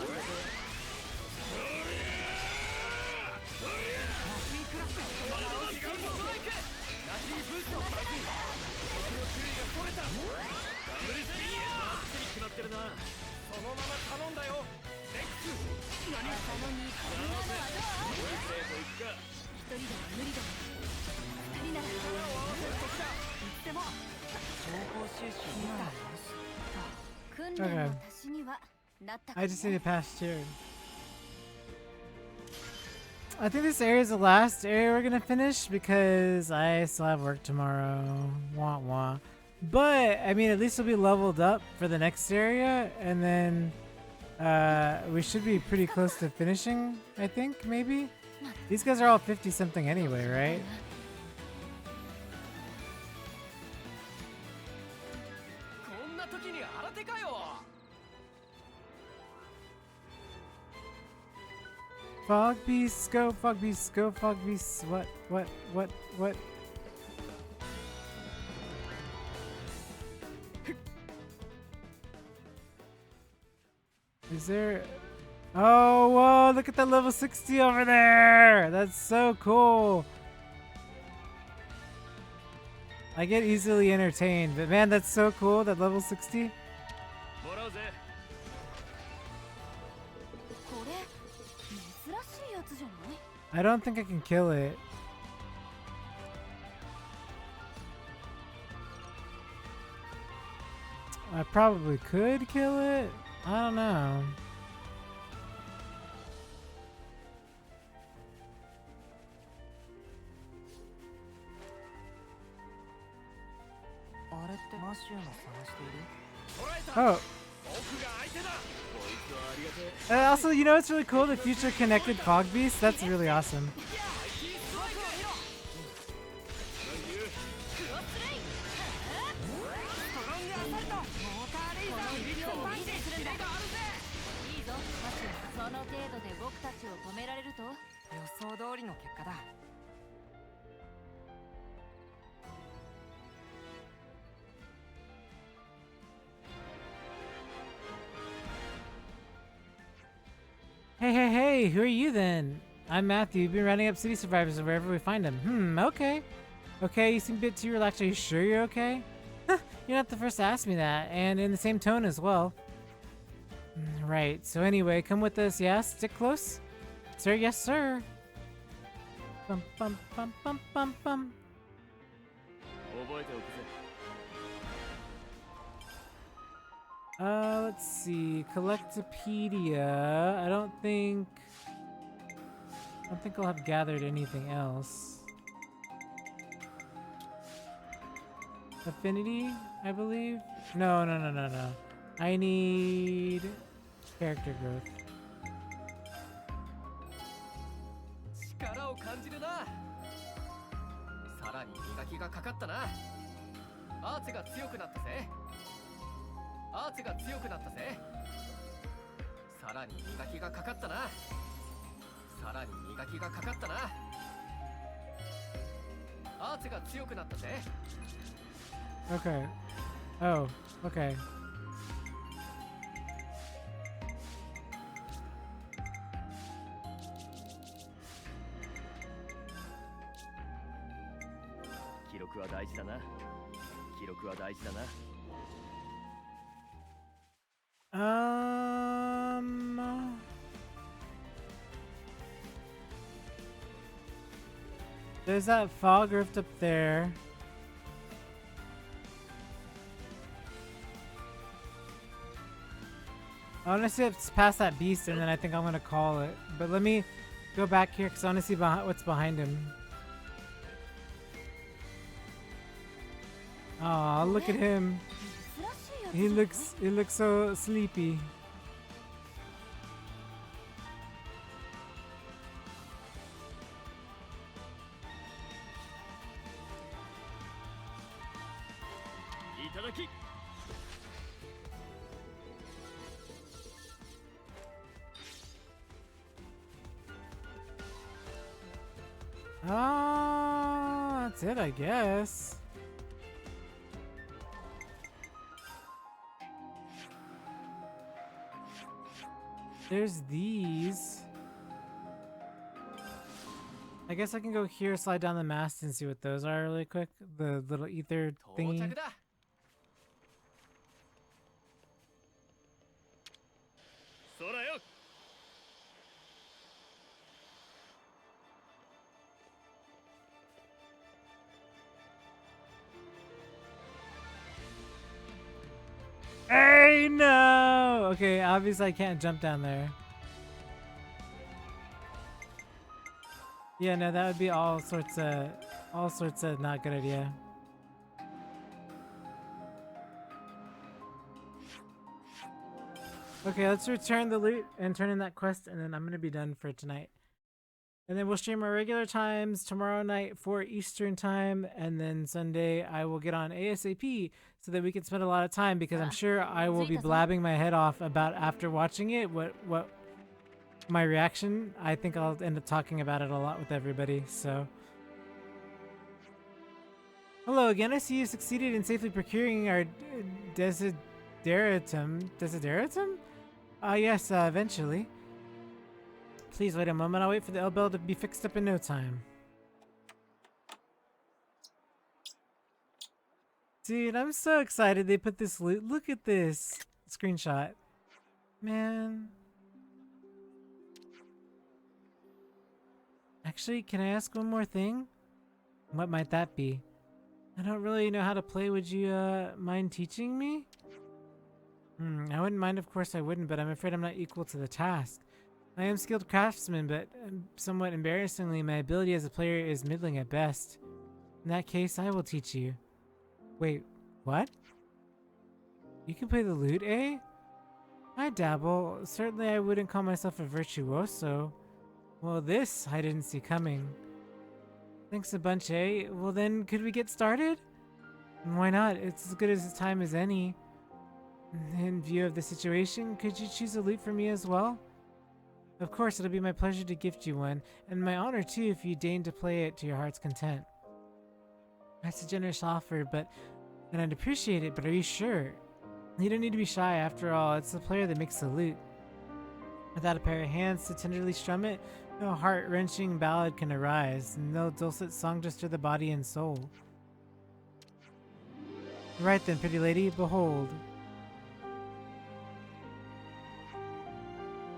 そのまま頼んだよ。レックス。なのにこんなのはどう？一人では無理だ。二人ならいつでも。情報収集訓練の足しにはなったか I も just need ね。 to pass turn. I think this area is the last area we're gonna finish because I still have work tomorrow. Wah wah. But I mean, at least we'll be leveled up for the next area, and then we should be pretty close to finishing. I think maybe. These guys are all 50 something anyway, right? Fog beasts, go fog beasts, go fog beasts. What? Is there? Oh, whoa! Look at that level 60 over there. That's so cool. I get easily entertained, but man, that's so cool. That level 60. もらうぜこれ珍しいやつじゃない？ I don't think I can kill it. I probably could kill it. I don't know. Oh. Also, you know what's really cool? The future connected fog beast. That's really awesome. Hey, Hey, who are you then? I'm Matthew. We've been rounding up city survivors wherever we find them. Okay. Okay, you seem a bit too relaxed. Are you sure you're okay? You're not the first to ask me that, and in the same tone as well. Right, so anyway, come with us, yeah? Stick close? Sir, yes, sir. Bum, bum, bum, bum, bum, bum. 覚えておくぜ。 Let's see. Collectopedia. I don't think I'll have gathered anything else. Affinity, I believe? No. I need character growth. 力を感じるな。さらに磨きがかかったな。アーツが強くなったぜ。アーツが強くなったぜ。さらに磨きがかかったな。さらに磨きがかかったな。アーツが強くなったぜ。 Okay. Oh, okay. There's that fog rift up there. I want to see it's past that beast, and then I think I'm gonna call it. But let me go back here because I want to see what's behind him. Aw, look at him. He looks so sleepy. That's it, I guess. There's these. I guess I can go here, slide down the mast, and see what those are really quick. The little ether thingy. Hey, no! Okay, obviously I can't jump down there. Yeah, no, that would be all sorts of not good idea. Okay, let's return the loot and turn in that quest, and then I'm gonna be done for tonight. And then we'll stream our regular times tomorrow night for Eastern time, and then Sunday I will get on ASAP so that we can spend a lot of time, because I'm sure I will be blabbing my head off about after watching it what my reaction. I think I'll end up talking about it a lot with everybody. So hello again. I see you succeeded in safely procuring our desideratum. Desideratum? Yes, eventually. Please wait a moment. I'll wait for the L-bell to be fixed up in no time. Dude, I'm so excited they put this loot. Look at this screenshot. Man. Actually, can I ask one more thing? What might that be? I don't really know how to play. Would you mind teaching me? I wouldn't mind, of course I wouldn't, but I'm afraid I'm not equal to the task. I am a skilled craftsman, but somewhat embarrassingly, my ability as a player is middling at best. In that case, I will teach you. Wait, what? You can play the lute, eh? I dabble. Certainly I wouldn't call myself a virtuoso. Well, this I didn't see coming. Thanks a bunch, eh? Well then, could we get started? Why not? It's as good as time as any. In view of the situation, could you choose a lute for me as well? Of course, it'll be my pleasure to gift you one, and my honor too if you deign to play it to your heart's content. That's a generous offer, and I'd appreciate it, but are you sure? You don't need to be shy, after all, it's the player that makes the lute. Without a pair of hands to tenderly strum it, no heart-wrenching ballad can arise, and no dulcet song to stir the body and soul. Right then, pretty lady, behold.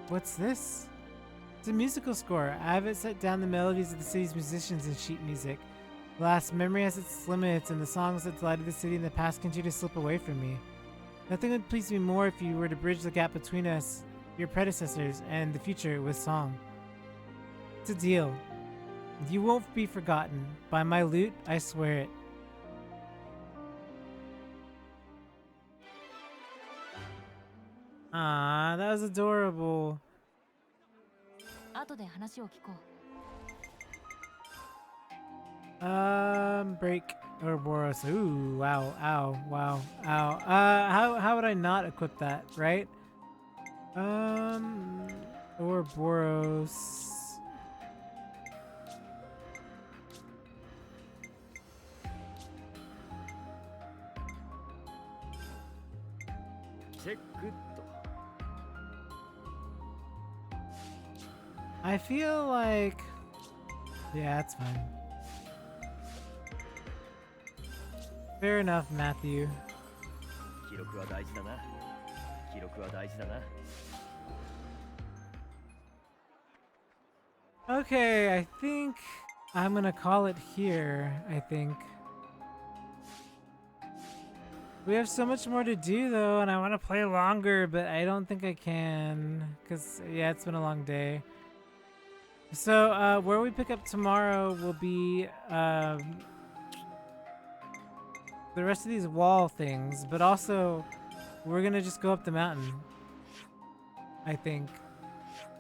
What's this? It's a musical score. I have it set down the melodies of the city's musicians in sheet music. Alas, memory has its limits, and the songs that delighted the city in the past continue to slip away from me. Nothing would please me more if you were to bridge the gap between us, your predecessors, and the future with song. It's a deal. You won't be forgotten. By my lute, I swear it. Ah, that was adorable. 後で話を聞こう。Break Ouroboros. Ooh, wow, ow, wow, ow. How would I not equip that, right? Ouroboros. Check good. I feel like, yeah, that's fine. Fair enough, Matthew. 記録は大事だな。記録は大事だな。 Okay, I think I'm gonna call it here, I think. We have so much more to do though, and I want to play longer, but I don't think I can, because, yeah, it's been a long day. So, where we pick up tomorrow will be, the rest of these wall things, but also, we're gonna just go up the mountain, I think.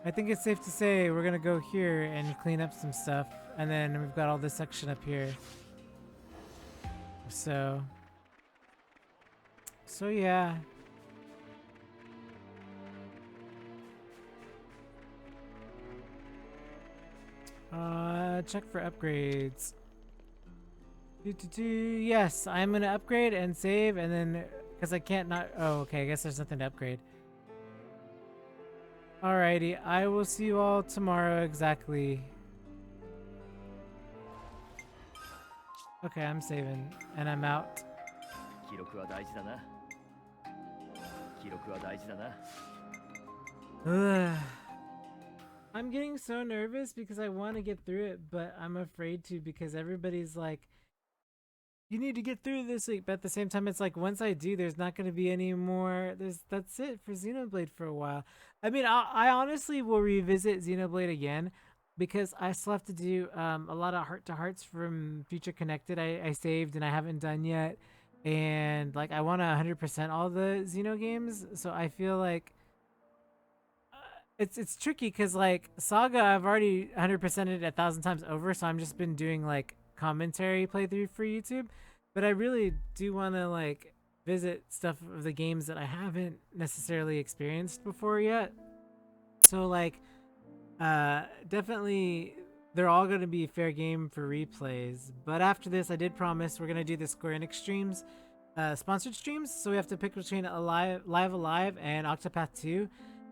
I think it's safe to say we're gonna go here and clean up some stuff, and then we've got all this section up here. So yeah. Check for upgrades. Yes, I'm gonna upgrade and save, and then because I can't not. Oh, okay. I guess there's nothing to upgrade. Alrighty, I will see you all tomorrow exactly. Okay, I'm saving, and I'm out. 記録は大事だな。記録は大事だな。 Ugh. I'm getting so nervous because I want to get through it, but I'm afraid to because everybody's like, you need to get through this week. But at the same time, it's like once I do, there's not going to be any more. That's it for Xenoblade for a while. I mean, I honestly will revisit Xenoblade again because I still have to do a lot of heart-to-hearts from Future Connected. I saved and I haven't done yet. And like I want to 100% all the Xeno games, so I feel like it's tricky because like Saga I've already 100%ed 1,000 times over, so I'm just been doing like commentary playthrough for YouTube. But I really do want to like visit stuff of the games that I haven't necessarily experienced before yet. So like definitely they're all going to be fair game for replays. But after this, I did promise we're going to do the Square Enix streams, sponsored streams. So we have to pick between Live Alive and Octopath 2.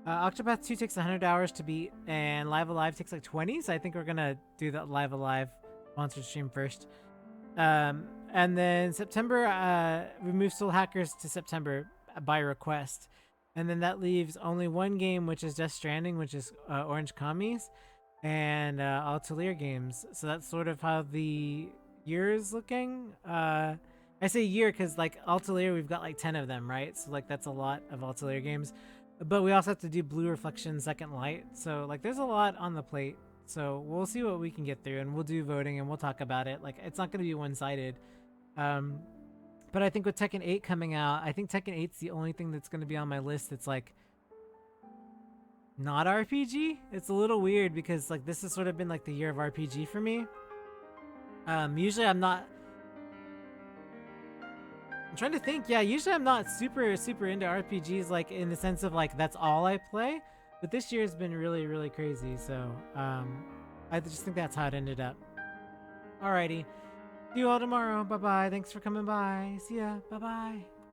Octopath 2 takes 100 hours to beat, and Live Alive takes like 20. So I think we're going to do the Live Alive sponsored stream first. And then September, we move Soul Hackers to September by request. And then that leaves only one game, which is Death Stranding, which is Orange Commies, and Altair games. So that's sort of how the year is looking. I say year because like Altair, we've got like 10 of them, right? So like that's a lot of Altair games. But we also have to do Blue Reflection, Second Light. So like there's a lot on the plate. So we'll see what we can get through, and we'll do voting and we'll talk about it. Like it's not going to be one-sided. But I think with Tekken 8 coming out, I think Tekken 8's the only thing that's going to be on my list that's like not RPG. It's a little weird because like this has sort of been like the year of RPG for me. Usually I'm not. I'm trying to think. Yeah, usually I'm not super into RPGs, like in the sense of like that's all I play. But this year has been really, really crazy. So I just think that's how it ended up. Alrighty. See you all tomorrow. Bye bye. Thanks for coming by. See ya. Bye bye.